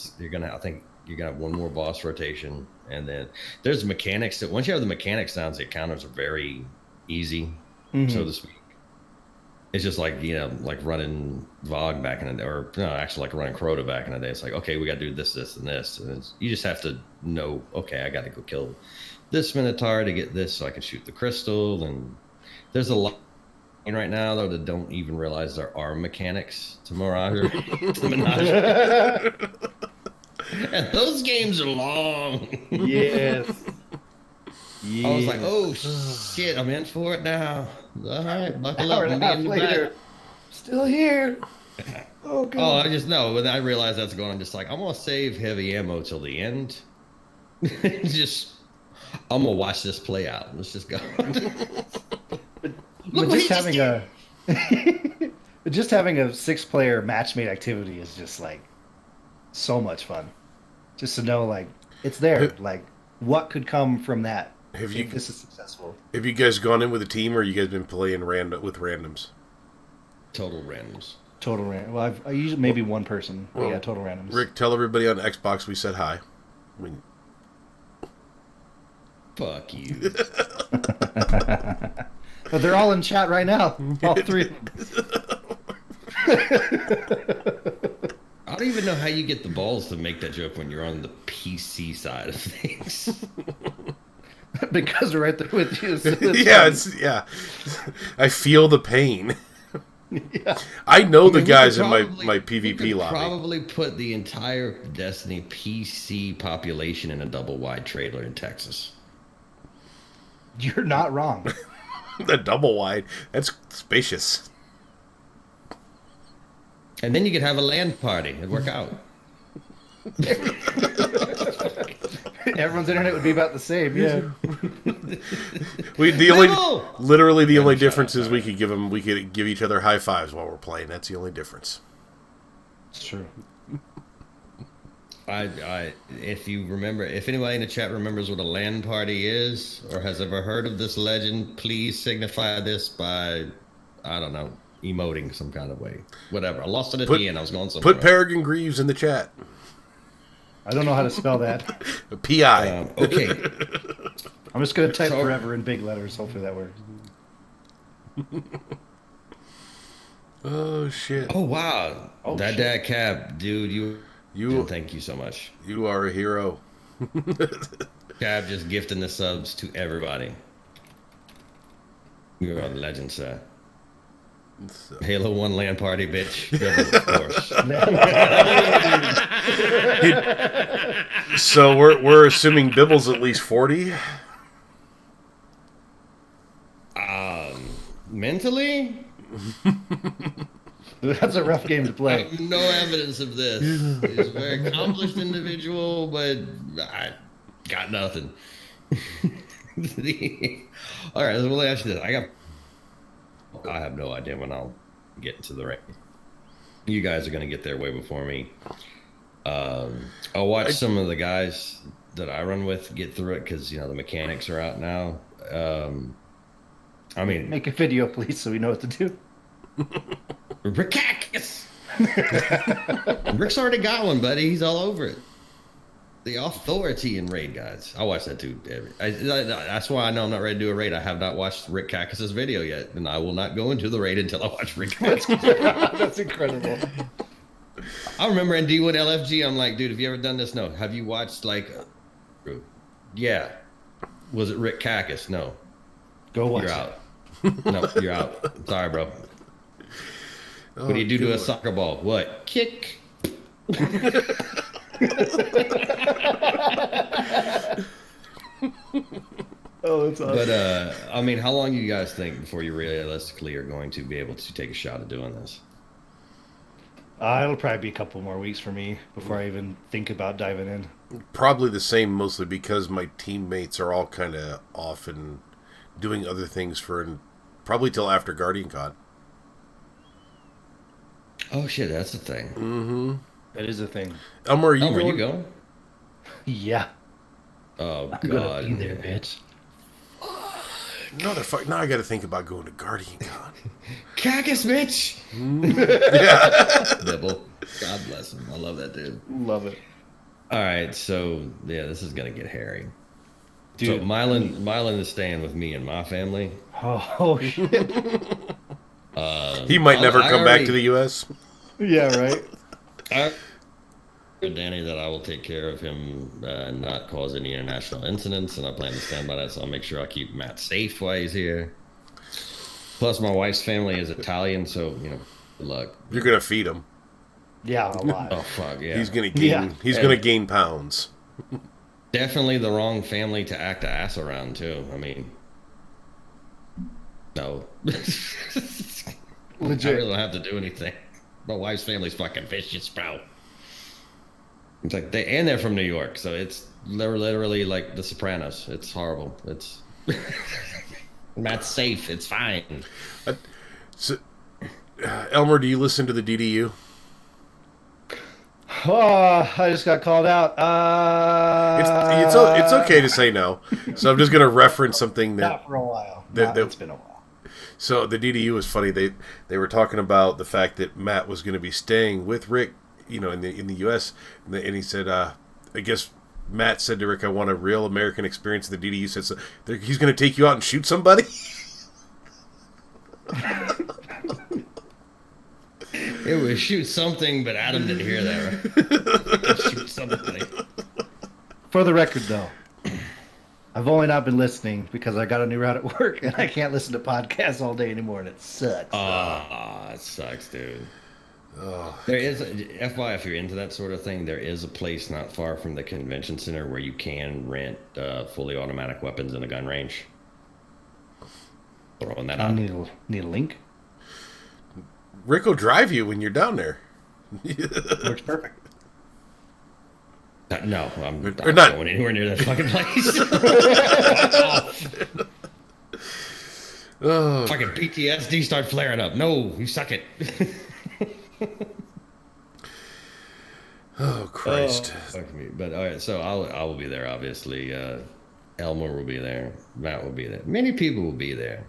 think you're gonna have one more boss rotation, and then there's mechanics that once you have the mechanics down, the encounters are very easy, so to speak. It's just like like running Vogue back in the day, or no, actually like running Crota back in the day. It's like, okay, we got to do this, this, and this, and you just have to know. Okay, I got to go kill this Minotaur to get this, so I can shoot the crystal. And there's a lot. And right now, though, that don't even realize there are mechanics to Mirage. And those games are long. Yes. I was like, oh, shit, I'm in for it now. All right, buckle up. I'm later. Still here. Oh, God. Oh, I just know. When I realize that's going, I'm just like, I'm going to save heavy ammo till the end. I'm going to watch this play out. Let's just go. But just having a just having a 6-player matchmade activity is just like so much fun. Just to know, like, it's there. Like, what could come from that if this is successful? Have you guys gone in with a team, or you guys been playing with randoms? Total randoms. Total random. Well, I usually maybe one person. But yeah, total randoms. Rick, tell everybody on Xbox we said hi. Fuck you. But they're all in chat right now. All three of them. I don't even know how you get the balls to make that joke when you're on the PC side of things. Because we're right there with you. So yeah. I feel the pain. Yeah. I know the guys in my PvP lobby. Probably put the entire Destiny PC population in a double wide trailer in Texas. You're not wrong. The double wide, that's spacious. And then you could have a LAN party. It'd work out. Everyone's internet would be about the same. Yeah. Literally the only difference is we could give each other high fives while we're playing. That's the only difference. It's true. If anybody in the chat remembers what a LAN party is or has ever heard of this legend, please signify this by, I don't know, emoting some kind of way. Whatever. I lost it at the end. I was going somewhere. Put Peregrine Greaves in the chat. I don't know how to spell that. P.I. Okay. I'm just going to type forever in big letters. Hopefully that works. Oh, shit. Oh, wow. Dad Cab, dude, thank you so much. You are a hero. Cab just gifting the subs to everybody. You're a legend, sir. Halo 1 LAN party, bitch. Of course. So we're assuming Bibble's at least 40? Mentally? That's a rough game to play. I have no evidence of this. He's a very accomplished individual, but I got nothing. All right, let me ask you this. I have no idea when I'll get into the rank. You guys are going to get there way before me. I'll watch some of the guys that I run with get through it because, the mechanics are out now. Make a video, please, so we know what to do. Rick's already got one, buddy. He's all over it. The authority in raid, guys. I watch that too. That's why I know I'm not ready to do a raid. I have not watched Rick Cactus's video yet, and I will not go into the raid until I watch Rick Cactus. That's incredible. I remember in D1 LFG, I'm like, dude, have you ever done this? No. Have you watched yeah. Was it Rick Cactus? No. Go watch You're it. out. No, you're out. Sorry, bro. What do you do to a soccer ball? What? Kick. Oh, that's awesome. But I mean, how long do you guys think before you realistically are going to be able to take a shot at doing this? It'll probably be a couple more weeks for me before I even think about diving in. Probably the same, mostly because my teammates are all kind of off and doing other things probably till after GuardianCon. Oh shit, that's the thing. Mm-hmm. That is a thing. Elmer, are you Elmer, going? you going? Yeah. Oh I'm god. gonna be there, bitch. No, now I got to think about going to GuardianCon. Cactus, bitch. Yeah. Nibble. God bless him. I love that dude. Love it. All right, so yeah, this is gonna get hairy. Dude. So Mylan is staying with me and my family. Oh shit. He might never come back to the U.S. Yeah, right. I told Danny that I will take care of him and not cause any international incidents, and I plan to stand by that, so I'll make sure I keep Matt safe while he's here. Plus, my wife's family is Italian, so, you know, good luck. You're going to feed him. Yeah, a lot. Oh, fuck, yeah. He's going to gain. Yeah. He's going to gain pounds. Definitely the wrong family to act ass around, too. I mean, no. Legit. I really don't have to do anything. My wife's family's fucking vicious, bro. It's like they're from New York, so they're literally like The Sopranos. It's horrible. It's Matt's safe. It's fine. So, Elmer, do you listen to the DDU? Oh, I just got called out. It's okay to say no. So I'm just going to reference something that. Not for a while. It's been a while. So the DDU was funny. They were talking about the fact that Matt was going to be staying with Rick, you know, in the U.S. And he said, I guess Matt said to Rick, "I want a real American experience." And the DDU said, so he's going to take you out and shoot somebody. It was shoot something, but Adam didn't hear that. Right? Shoot something. For the record, though, I've only not been listening because I got a new route at work and I can't listen to podcasts all day anymore, and it sucks. It sucks, dude. There is, FYI, if you're into that sort of thing, there is a place not far from the convention center where you can rent fully automatic weapons in a gun range. Throwing that I out. need a link. Rick will drive you when you're down there. Works perfect. No, I'm not not going anywhere near that fucking place. Oh, fucking PTSD start flaring up. No, you suck it. oh Christ. Fuck me. But all right, so I will be there, obviously. Elmer will be there. Matt will be there. Many people will be there.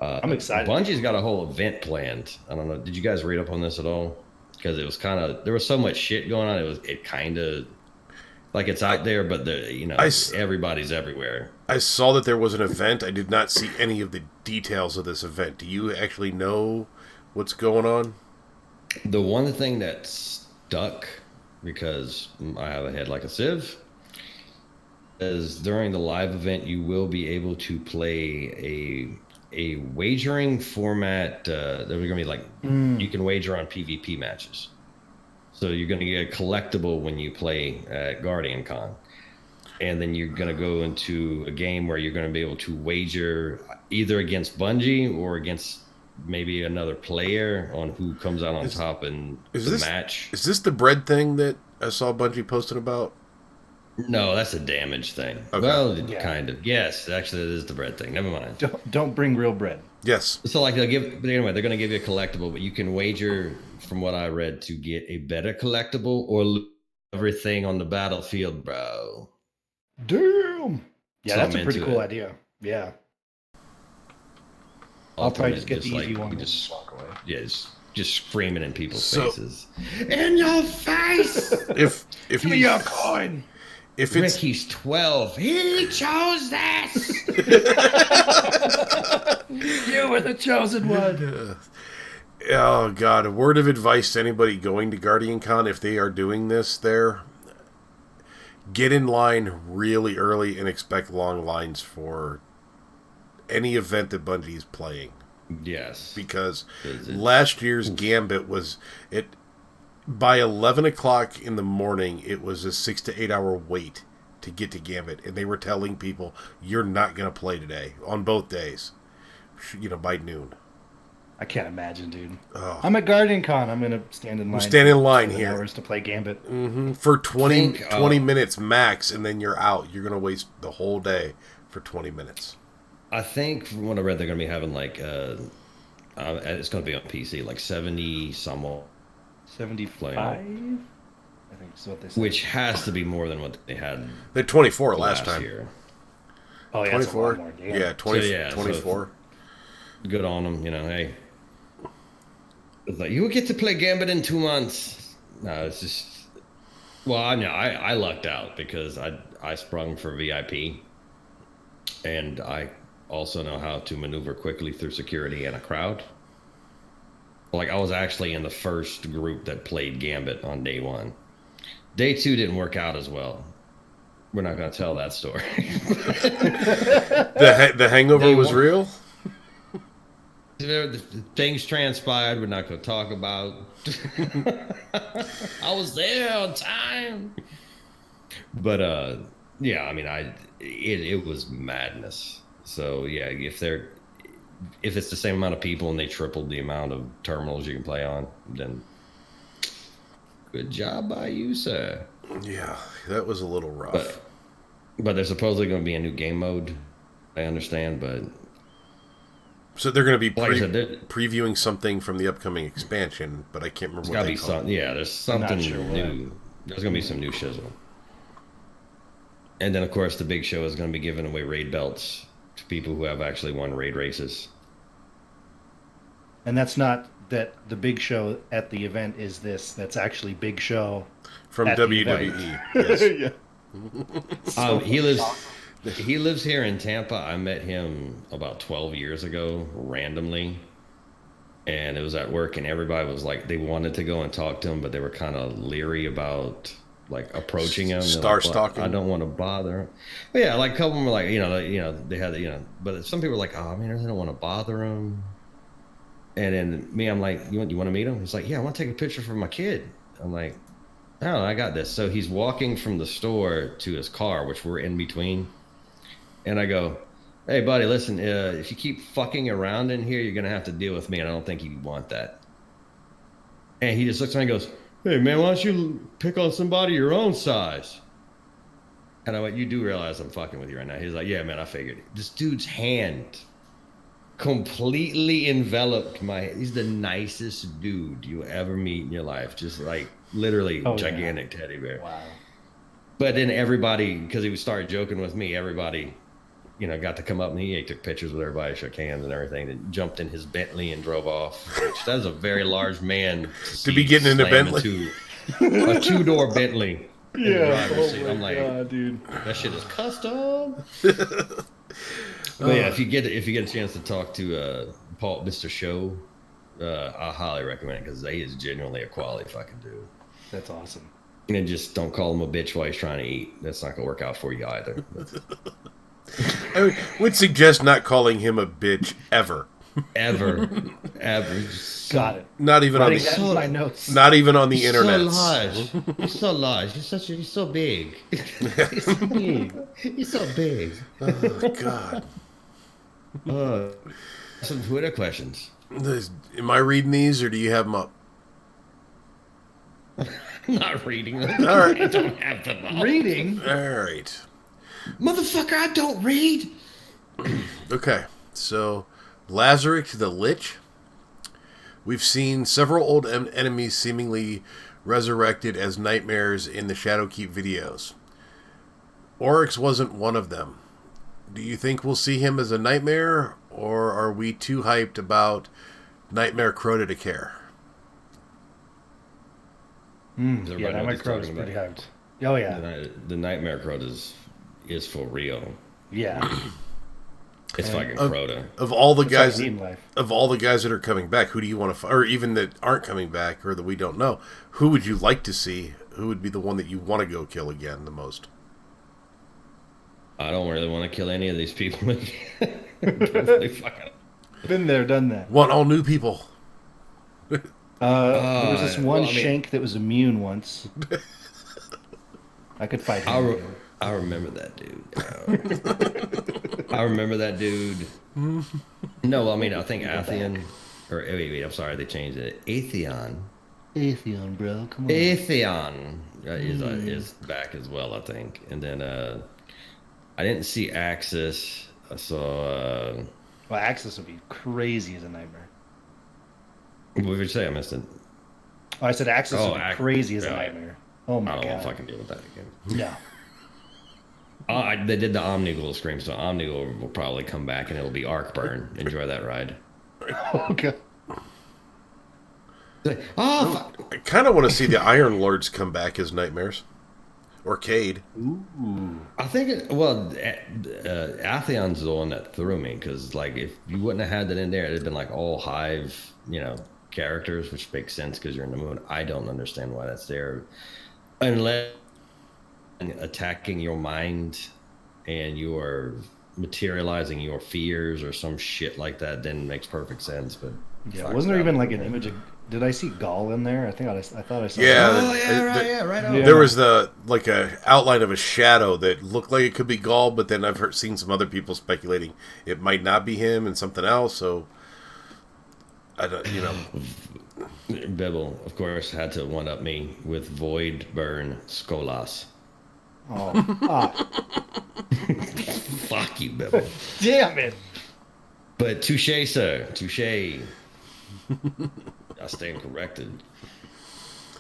I'm excited. Bungie's got a whole event planned. I don't know. Did you guys read up on this at all? Because it was kind of, there was so much shit going on. It kind of, like it's out there, but everybody's everywhere. I saw that there was an event. I did not see any of the details of this event. Do you actually know what's going on? The one thing that stuck, because I have a head like a sieve, is during the live event, you will be able to play a wagering format. There's going to be like, you can wager on PvP matches. So you're going to get a collectible when you play at GuardianCon. And then you're going to go into a game where you're going to be able to wager either against Bungie or against maybe another player on who comes out on top in the match. Is this the bread thing that I saw Bungie posting about? No, that's a damage thing. Okay. Well, kind of. Yes, actually, it is the bread thing. Never mind. Don't bring real bread. Yes. So, like, but anyway, they're going to give you a collectible, but you can wager, from what I read, to get a better collectible or lose everything on the battlefield, bro. Damn. Yeah, So that's a pretty cool idea. Yeah. I'll probably just get the easy one and just walk away. Yeah, just screaming in people's faces. In your face! If Give me your coin! If it's Ricky's 12. He chose this! You were the chosen one. Oh, God. A word of advice to anybody going to GuardianCon, if they are doing this there, get in line really early and expect long lines for any event that Bungie is playing. Yes. Because last year's Gambit was... By 11 o'clock in the morning, it was a 6 to 8 hour wait to get to Gambit. And they were telling people, you're not going to play today on both days. By noon. I can't imagine, dude. Oh. I'm at Guardian Con. I'm going to stand in line. Stand in line here. Hours to play Gambit. Mm-hmm. For 20 minutes max, and then you're out. You're going to waste the whole day for 20 minutes. I think from what I read, they're going to be having like... it's going to be on PC, like 70 some odd. 75? I think that's what they said. Which has to be more than what they had. They had 24 last time. Year. Oh, yeah, 24. More, yeah, 24. So good on them, hey. It's like, you will get to play Gambit in 2 months. No, it's just... Well, I know, I lucked out because I sprung for VIP. And I also know how to maneuver quickly through security and a crowd. Like, I was actually in the first group that played Gambit on day 1. Day 2 didn't work out as well. We're not going to tell that story. The hangover was real? Things transpired we're not going to talk about. I was there on time. But, yeah, I mean, it was madness. So, yeah, if it's the same amount of people and they tripled the amount of terminals you can play on, then good job by you, sir. Yeah, that was a little rough. But there's supposedly going to be a new game mode, I understand, but... So they're going to be previewing something from the upcoming expansion, but I can't remember what they call it. Yeah, there's something new. There's going to be some new shizzle. And then, of course, the big show is going to be giving away raid belts to people who have actually won raid races. And that's not that the big show at the event is this. That's actually Big Show from WWE. Yes. Yeah. He lives here in Tampa. I met him about 12 years ago, randomly. And it was at work, and everybody was like, they wanted to go and talk to him, but they were kind of leery about like approaching him. Stalking. I don't want to bother him. But yeah, like a couple of them were like, they had, but some people were like, oh man, I don't want to bother him. And then me, I'm like, you want to meet him? He's like, yeah, I want to take a picture for my kid. I'm like, oh, I got this. So he's walking from the store to his car, which we're in between. And I go, hey, buddy, listen, if you keep fucking around in here, you're going to have to deal with me. And I don't think you want that. And he just looks at me and goes, hey, man, why don't you pick on somebody your own size? And I went, you do realize I'm fucking with you right now. He's like, yeah, man, I figured it. This dude's hand completely enveloped he's the nicest dude you ever meet in your life. Just like literally gigantic teddy bear. Wow. But then everybody, because he started joking with me, everybody, got to come up and he took pictures with everybody, shook hands and everything, and jumped in his Bentley and drove off. Which that is a very large man to be getting into Bentley. A 2-door Bentley. Yeah. I'm like, God, dude. That shit is custom. But yeah, if you get a chance to talk to Paul, Mr. Show, I highly recommend it because he is genuinely a quality fucking dude. That's awesome. And just don't call him a bitch while he's trying to eat. That's not gonna work out for you either. I would suggest not calling him a bitch ever. Ever. Got it. Not even on my notes. Not even on the internet. He's so large. He's so big. He's so big. He's so big. Oh God. Some Twitter questions. Am I reading these, or do you have them up? I'm not reading them. All right. I don't have them up. Reading? All right. Motherfucker, I don't read. Okay, so Lazaric the Lich. We've seen several old enemies seemingly resurrected as nightmares in the Shadowkeep videos. Oryx wasn't one of them. Do you think we'll see him as a nightmare, or are we too hyped about Nightmare Crota to care? Yeah, Nightmare Crota is pretty hyped. Oh yeah, the Nightmare Crota is for real. Yeah, it's fucking Crota. Of all the guys that are coming back, who do you want to, or even that aren't coming back, or that we don't know, who would you like to see? Who would be the one that you want to go kill again the most? I don't really want to kill any of these people. Been there, done that. Want all new people. There was this one shank that was immune once. I could fight him. I remember that dude. I remember that dude. No, I mean, I think Atheon, or wait, I'm sorry, they changed it. Atheon, bro, come on. Atheon is back as well, I think. And then I didn't see Axis. I saw. Well, Axis would be crazy as a nightmare. What did you say? I missed it. Oh, I said Axis would be crazy as a nightmare. Oh my god! I don't want to fucking deal with that again. No. They did the Omnigul scream, so Omnigul will probably come back and it'll be Arcburn. Enjoy that ride. Okay. I kind of want to see the Iron Lords come back as nightmares. Or Cade. Ooh. I think, Atheon's the one that threw me, because, like, if you wouldn't have had that in there, it'd have been, like, all Hive, characters, which makes sense because you're in the moon. I don't understand why that's there. Unless attacking your mind and you're materializing your fears or some shit like that, then makes perfect sense. But yeah, wasn't there even like an image of? Did I see Gaul in there? I thought I saw. Yeah, right. There was a outline of a shadow that looked like it could be Gaul, but then I've seen some other people speculating it might not be him and something else. So I don't, Bibble, of course, had to one up me with Void Burn Skolas. Oh, fuck you, Bibble. Damn it. But touche, sir. Touche. I stand corrected.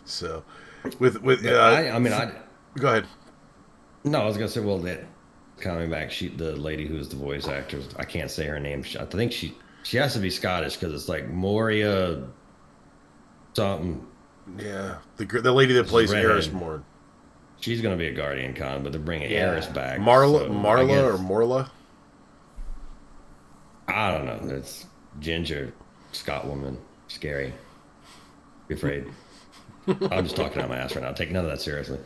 So, with go ahead. No, I was gonna say, well, that coming back, the lady who's the voice actor, I can't say her name. I think she has to be Scottish because it's like Moria something. Yeah, the lady that plays Eris Morn. She's gonna be a Guardian Con, but they're bringing Eris back. Marla or Morla. I don't know. It's ginger Scot woman. Scary. Be afraid. I'm just talking out my ass right now. Take none of that seriously.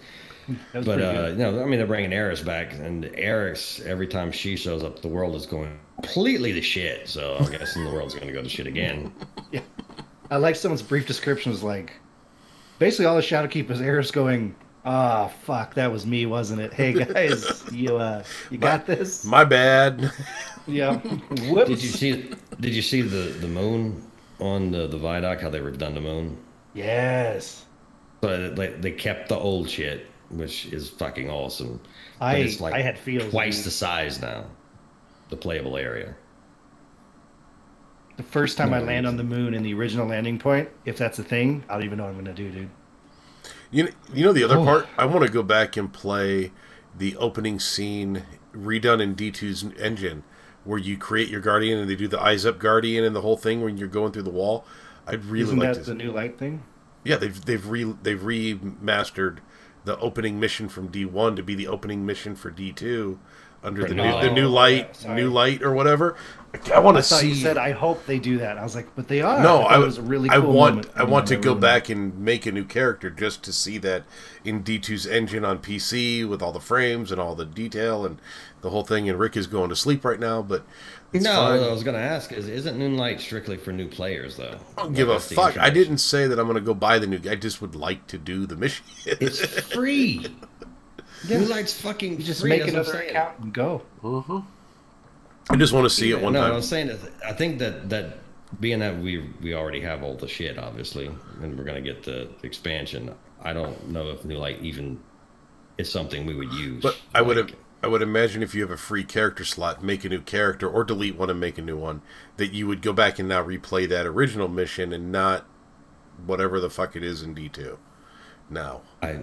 But they're bringing Eris back, and Eris, every time she shows up, the world is going completely to shit. So I'm guessing the world's going to go to shit again. Yeah, I like someone's brief description was like, basically all the Shadowkeep is Eris going, fuck, that was me, wasn't it? Hey guys, you got this? My bad. Yeah. Whoops. Did you see the moon on the Vidoc? How they were done the moon? Yes. But they kept the old shit, which is fucking awesome. I had feels twice the size now. The playable area. The first time I land on the moon in the original landing point, if that's a thing, I don't even know what I'm gonna do, dude. You know the other part? I want to go back and play the opening scene redone in D2's engine, where you create your Guardian and they do the Eyes Up Guardian and the whole thing when you're going through the wall. I'd really Isn't like that the new light thing? Yeah, they've remastered the opening mission from D1 to be the opening mission for D2 under the new light or whatever. I want to see. You said I hope they do that. I was like, but they are. No, it was a really cool moment. I want to go back and make a new character just to see that in D2's engine on PC with all the frames and all the detail and the whole thing. And Rick is going to sleep right now, but it's fine. I was going to ask, isn't Moonlight strictly for new players though? I don't give a fuck. I didn't say that I'm going to go buy the new. I just would like to do the mission. It's free. Moonlight's fucking just free. Make another account and go. Mm-hmm. I just want to see it one time. No, I was saying that I think that being that we already have all the shit, obviously, and we're going to get the expansion, I don't know if New Light even is something we would use. But I would imagine if you have a free character slot, make a new character, or delete one and make a new one, that you would go back and now replay that original mission and not whatever the fuck it is in D2. Now. I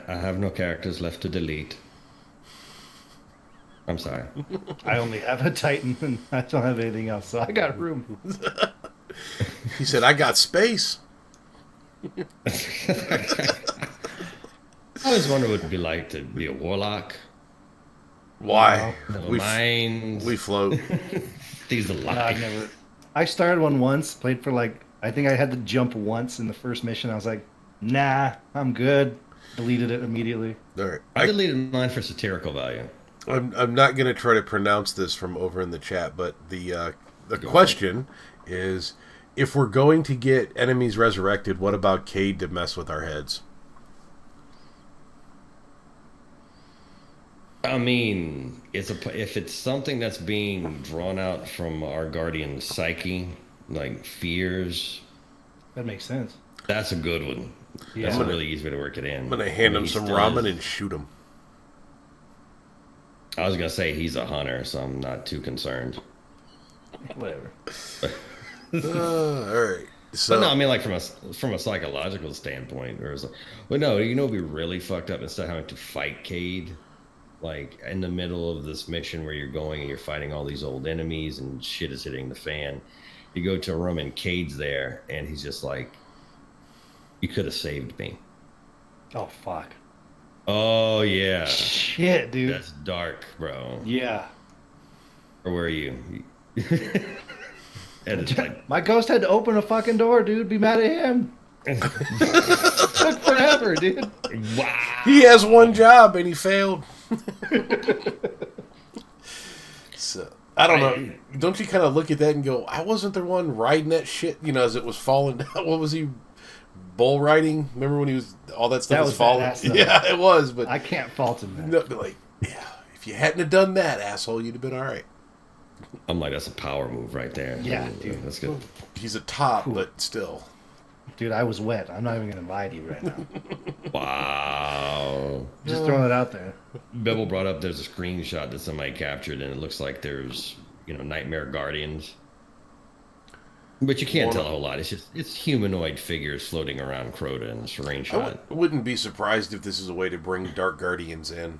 have no characters left to delete. I'm sorry. I only have a Titan and I don't have anything else, so I got room. He said, I got space. I always wondered what it'd be like to be a warlock. Why? We float. These are lucky. I started one once, played for I think I had to jump once in the first mission. I was like, nah, I'm good. Deleted it immediately. All right. I deleted mine for satirical value. I'm not going to try to pronounce this from over in the chat, but the question is, if we're going to get enemies resurrected, what about Cade to mess with our heads? I mean, if it's something that's being drawn out from our guardian's psyche, like fears. That makes sense. That's a good one. Yeah. That's a really easy way to work it in. I'm going to hand him some ramen and shoot him. I was going to say he's a hunter, so I'm not too concerned. Whatever. All right. So, but no, I mean, like from a psychological standpoint, well, no, it'd be really fucked up instead of having to fight Cade, like in the middle of this mission where you're going and you're fighting all these old enemies and shit is hitting the fan. You go to a room and Cade's there, and he's just like, "You could have saved me." Oh fuck. Oh yeah. Shit, dude. That's dark, bro. Yeah. Or were you? Like, my ghost had to open a fucking door, dude. Be mad at him. Took forever, dude. Wow. He has one job and he failed. So I don't know. Don't you kind of look at that and go, I wasn't the one riding that shit, as it was falling down. What was he? Bull riding? Remember when he was all that stuff was falling? Yeah, it was. But I can't fault him. No, but like, yeah, if you hadn't have done that, asshole, you'd have been all right. I'm like, that's a power move right there. Yeah, dude. That's good. He's a top, but still. Dude, I was wet. I'm not even going to lie to you right now. Wow. Just throwing it out there. Bibble brought up there's a screenshot that somebody captured, and it looks like there's, Nightmare Guardians. But you can't tell a whole lot. It's humanoid figures floating around Crota in the screenshot. I wouldn't be surprised if this is a way to bring Dark Guardians in.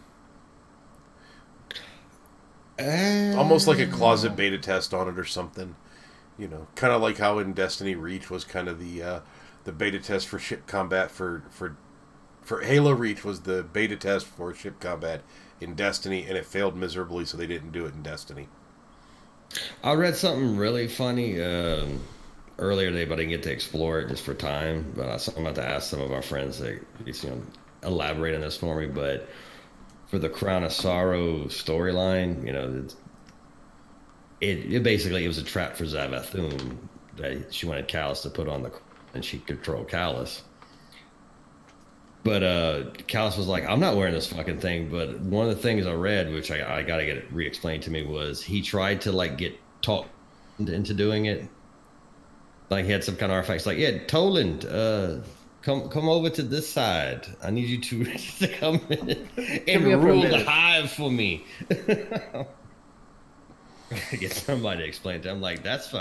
Almost like a closet beta test on it or something. Kind of like how in Destiny Reach was kind of the beta test for ship combat for Halo Reach was the beta test for ship combat in Destiny, and it failed miserably, so they didn't do it in Destiny. I read something really funny earlier today, but I didn't get to explore it just for time. But I'm about to ask some of our friends to elaborate on this for me. But for the Crown of Sorrow storyline, it basically it was a trap for Zavathun that she wanted Callus to put on and she could control Callus. But Callus was like, I'm not wearing this fucking thing. But one of the things I read, which I got to get it re-explained to me, was he tried to like get talked into doing it. Like he had some kind of artifact. It's like, yeah, Toland, come over to this side. I need you to come in and rule the hive for me. Get somebody to explain to him. Like, that's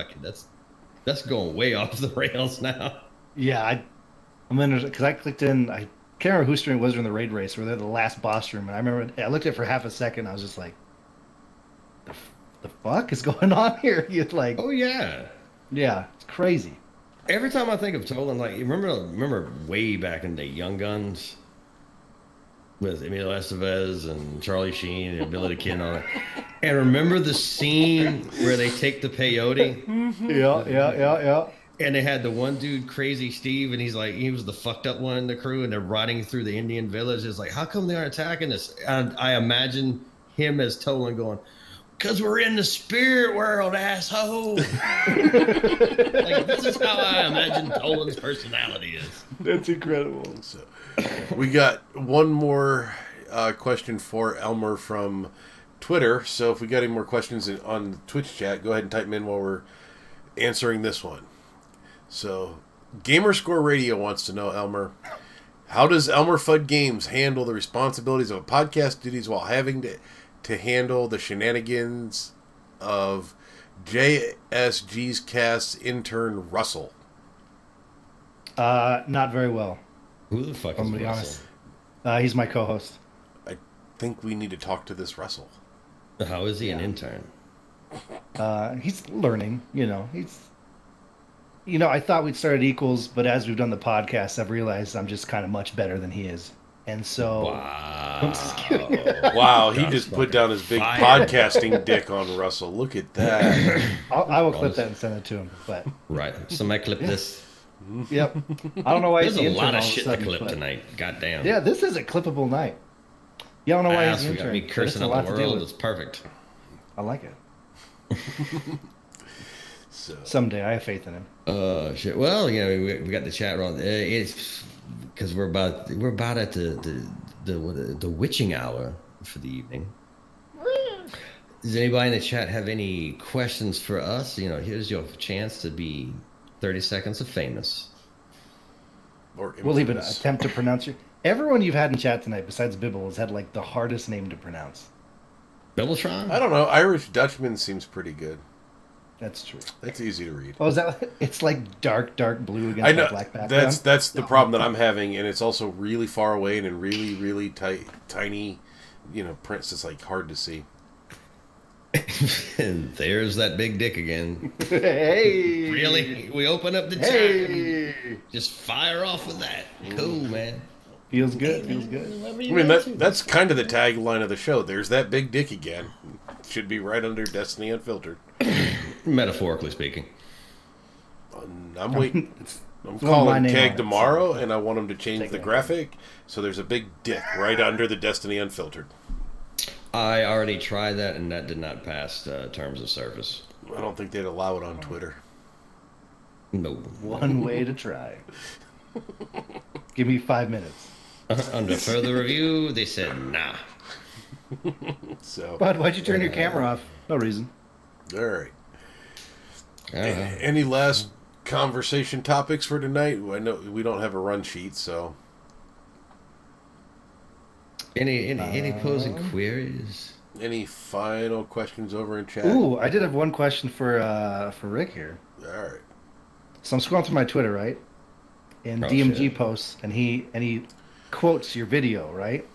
going way off the rails now. Yeah, I'm in because I clicked in. I can't remember whose stream was during the raid race where they're the last boss room, and I remember I looked at it for half a second. I was just like, the fuck is going on here? You're like, oh yeah, it's crazy. Every time I think of Toland, like remember way back in the Young Guns with Emilio Estevez and Charlie Sheen and Billy the Kid and all that. And remember the scene where they take the peyote? Yeah. And they had the one dude, Crazy Steve, and he was the fucked up one in the crew, and they're riding through the Indian village. It's like, how come they aren't attacking us? And I imagine him as Toland going, because we're in the spirit world, asshole. Like, this is how I imagine Toland's personality is. That's incredible. So, we got one more question for Elmer from Twitter. So if we got any more questions on the Twitch chat, go ahead and type them in while we're answering this one. So, Gamerscore Radio wants to know, Elmer, how does ElmmerFuddGames handle the responsibilities of podcast duties while having to handle the shenanigans of JSG's cast's intern Russell? Not very well. Who the fuck is Russell? He's my co-host. I think we need to talk to this Russell. How is he an intern? He's learning, I thought we'd start at equals, but as we've done the podcast, I've realized I'm just kind of much better than he is. And so... Wow. I'm just kidding. Wow, he just put down his big podcasting dick on Russell. Look at that. I will clip that and send it to him. But right. Somebody clip this. Yep. I don't know why there's a lot of shit to clip tonight. Goddamn. Yeah, this is a clippable night. You don't know why ass. he's We got me intern. cursing out the world. It's perfect. I like it. So. Someday, I have faith in him. Shit. Well, we got the chat wrong. It's because we're about at the witching hour for the evening. Does anybody in the chat have any questions for us? Here's your chance to be 30 seconds of famous. Or we'll even attempt to pronounce your... Everyone you've had in chat tonight, besides Bibble, has had like the hardest name to pronounce. Bibbletron? I don't know. Irish Dutchman seems pretty good. That's true. That's easy to read. Oh, is that? It's like dark blue against the black background. That's the problem that I'm having, and it's also really far away and in really, really tiny, prints. It's like hard to see. And there's that big dick again. Hey! Really? We open up the chat. Just fire off with that. Cool, man. Feels good. Feels good. I mean, that's kind of the tagline of the show. There's that big dick again. Should be right under Destiny Unfiltered. Metaphorically speaking. I'm waiting. I'm calling Keg tomorrow, and I want him to change the graphic so there's a big dick right under the Destiny Unfiltered. I already tried that, and that did not pass terms of service. I don't think they'd allow it on Twitter. No. One way to try. Give me 5 minutes. Under further review, they said nah. So, Bud, why'd you turn your camera off? No reason. All right. Any last conversation topics for tonight? I know we don't have a run sheet, so. Any posing queries? Any final questions over in chat? Ooh, I did have one question for Rick here. All right. So I'm scrolling through my Twitter, right? And DMG posts, and he quotes your video, right?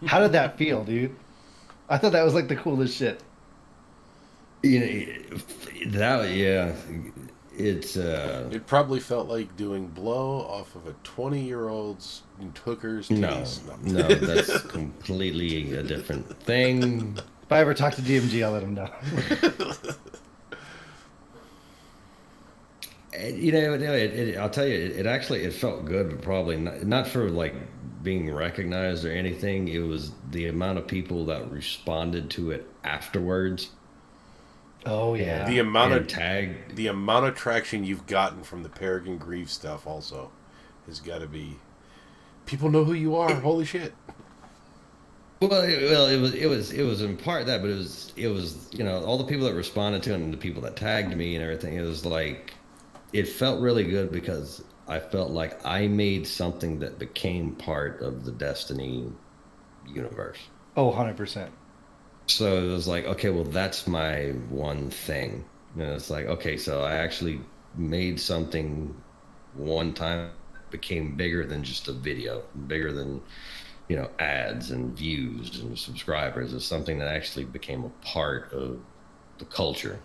How did that feel, dude? I thought that was like the coolest shit. It probably felt like doing blow off of a 20-year-old's hooker's titties. No, that's completely a different thing. If I ever talk to DMG, I'll let him know. I'll tell you, it felt good, but probably not for like being recognized or anything. It was the amount of people that responded to it afterwards. Oh yeah, the amount of traction you've gotten from the Peregrine Grieve stuff also has got to be. People know who you are. Holy shit! Well, it was in part that, but it was all the people that responded to it and the people that tagged me and everything. It was like it felt really good because I felt like I made something that became part of the Destiny universe. Oh, 100%. So it was like, okay, well, that's my one thing. And it's like, okay, so I actually made something one time that became bigger than just a video, bigger than, ads and views and subscribers. It's something that actually became a part of the culture.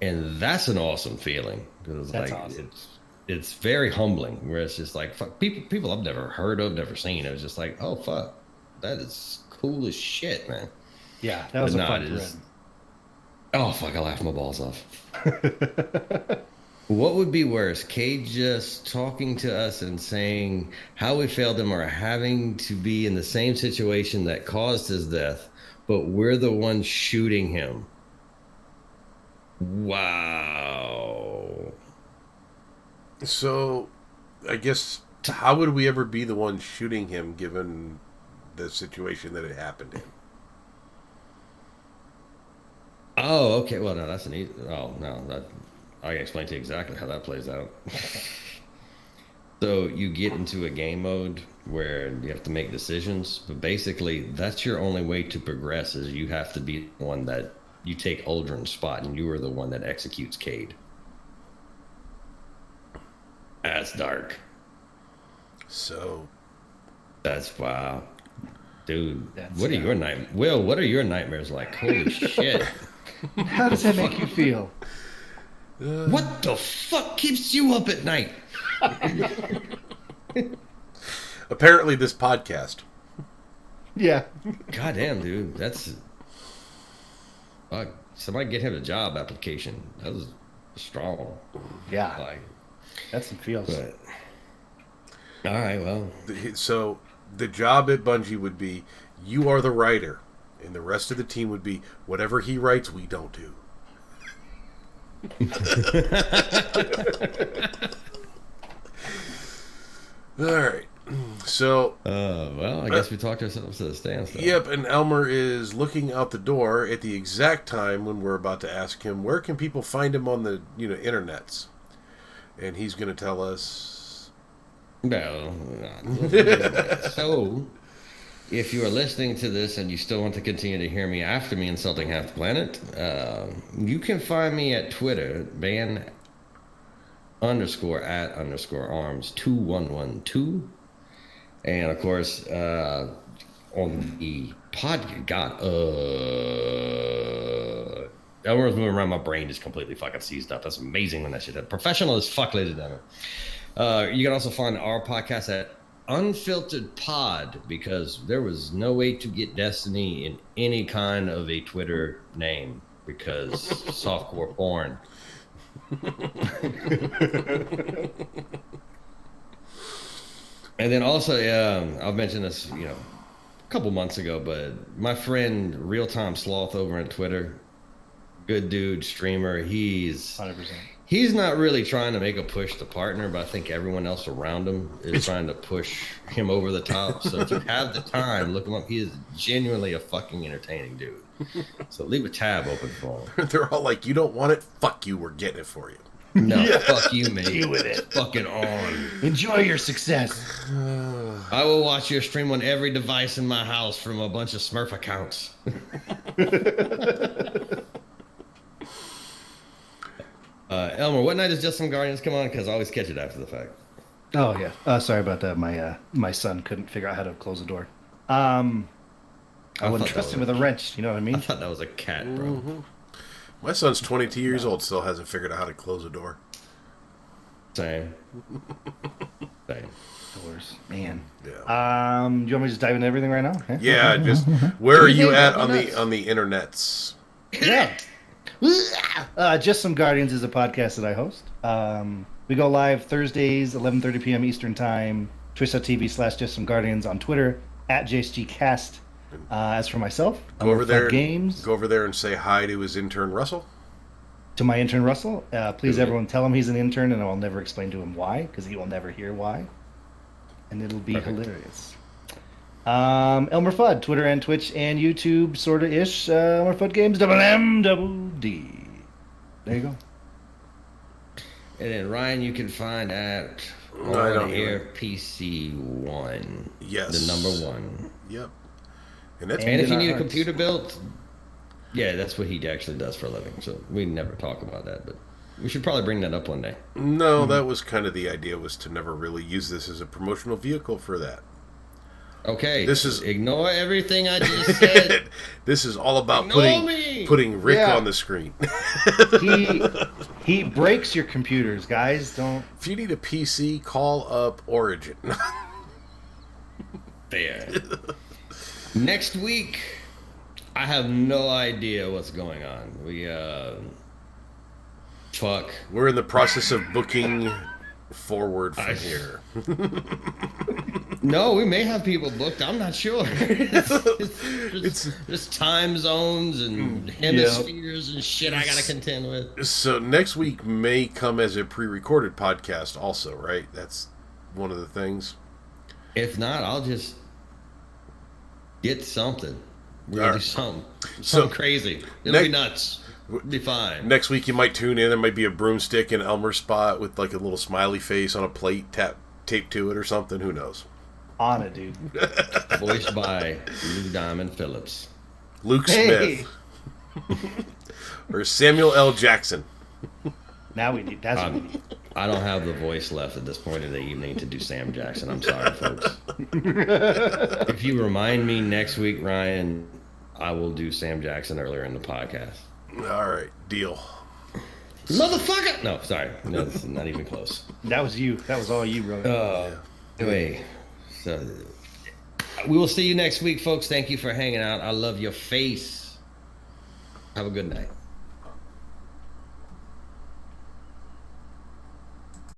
And that's an awesome feeling. Because that's awesome. It's very humbling, where it's just like, fuck, people I've never heard of, never seen. It was just like, oh, fuck, that is cool as shit, man. Yeah, that was a fun thread. Oh, fuck, I laughed my balls off. What would be worse, Cade just talking to us and saying how we failed him, or having to be in the same situation that caused his death, but we're the ones shooting him? Wow. So, I guess, how would we ever be the ones shooting him given the situation that had happened in? Oh, okay. Well, no, that's an easy... Oh, no. I can explain to you exactly how that plays out. So you get into a game mode where you have to make decisions, but basically that's your only way to progress, is you have to be the one that... You take Uldren's spot, and you are the one that executes Cade. That's dark. So... That's... Wow. Dude, what are your nightmares like? Holy shit. How does that make you feel? What the fuck keeps you up at night? Apparently this podcast. Yeah. Goddamn, dude. That's... somebody get him a job application. That was strong. Yeah. That's some feels. All right, well. So the job at Bungie would be You are the writer. And the rest of the team would be, whatever he writes, we don't do. All right. So... well, I guess we talked ourselves to the standstill. Yep, and Elmer is looking out the door at the exact time when we're about to ask him, where can people find him on the, internets? And he's going to tell us... Well, so... If you are listening to this and you still want to continue to hear me after me insulting half the planet, you can find me at Twitter, ban_@_arms2112. And of course, on the podcast, Elmer's moving around, my brain is completely fucking seized up. That's amazing when that shit happens. Professional as fuck, ladies and gentlemen. You can also find our podcast at Unfiltered Pod, because there was no way to get Destiny in any kind of a Twitter name because softcore porn. And then also, I've mentioned this, a couple months ago, but my friend Real Time Sloth over on Twitter, good dude, streamer, he's 100%. He's not really trying to make a push to partner, but I think everyone else around him is trying to push him over the top. So if you have the time, look him up. He is genuinely a fucking entertaining dude. So leave a tab open for him. They're all like, you don't want it? Fuck you, we're getting it for you. No, fuck you, mate. Deal with it. Fucking on. Enjoy your success. I will watch your stream on every device in my house from a bunch of Smurf accounts. Elmer, what night does Just Some Guardians come on? Because I always catch it after the fact. Oh, yeah. Sorry about that. My son couldn't figure out how to close the door. I wouldn't trust him with a wrench. You know what I mean? I thought that was a cat, bro. Mm-hmm. My son's 22 years old, still hasn't figured out how to close a door. Same. Doors. Man. Yeah. Do you want me to just dive into everything right now? Okay. Yeah, just where are you at on the internets? Yeah. Just Some Guardians is a podcast that I host. We go live Thursdays, 11:30 p.m. Eastern Time, twitch.tv/JustSomeGuardians, on Twitter, @JSGcast. As for myself, go over there and say hi to his intern, Russell. To my intern, Russell. Please, everyone, tell him he's an intern, and I will never explain to him why, because he will never hear why. And it'll be hilarious. ElmmerFudd, Twitter and Twitch and YouTube, sorta-ish. ElmmerFuddGames, MMD. There you go. And then Ryan, you can find at PC1. Yes. The number 1. Yep. And if you need a computer built, yeah, that's what he actually does for a living. So we never talk about that, but we should probably bring that up one day. No, that was kind of the idea, was to never really use this as a promotional vehicle for that. Okay, ignore everything I just said. This is all about putting Rick on the screen. he breaks your computers, guys. Don't. If you need a PC, call up Origin. There. Next week, I have no idea what's going on. We're in the process of booking forward from here. No, we may have people booked. I'm not sure. It's just time zones and hemispheres and shit I gotta contend with. So next week may come as a pre-recorded podcast also, right? That's one of the things. If not, I'll just get something. We're gonna do something crazy. It'll be nuts. It'll be fine. Next week you might tune in. There might be a broomstick in Elmer's spot with like a little smiley face on a plate taped to it or something. Who knows? On it, dude. Voiced by Lou Diamond Phillips. Luke Smith. Or Samuel L. Jackson. Now we need. That's what we need. I don't have the voice left at this point of the evening to do Sam Jackson. I'm sorry, folks. If you remind me next week, Ryan, I will do Sam Jackson earlier in the podcast. All right, deal. Motherfucker! No, sorry. No, this is not even close. That was you. That was all you, bro. Anyway, so we will see you next week, folks. Thank you for hanging out. I love your face. Have a good night.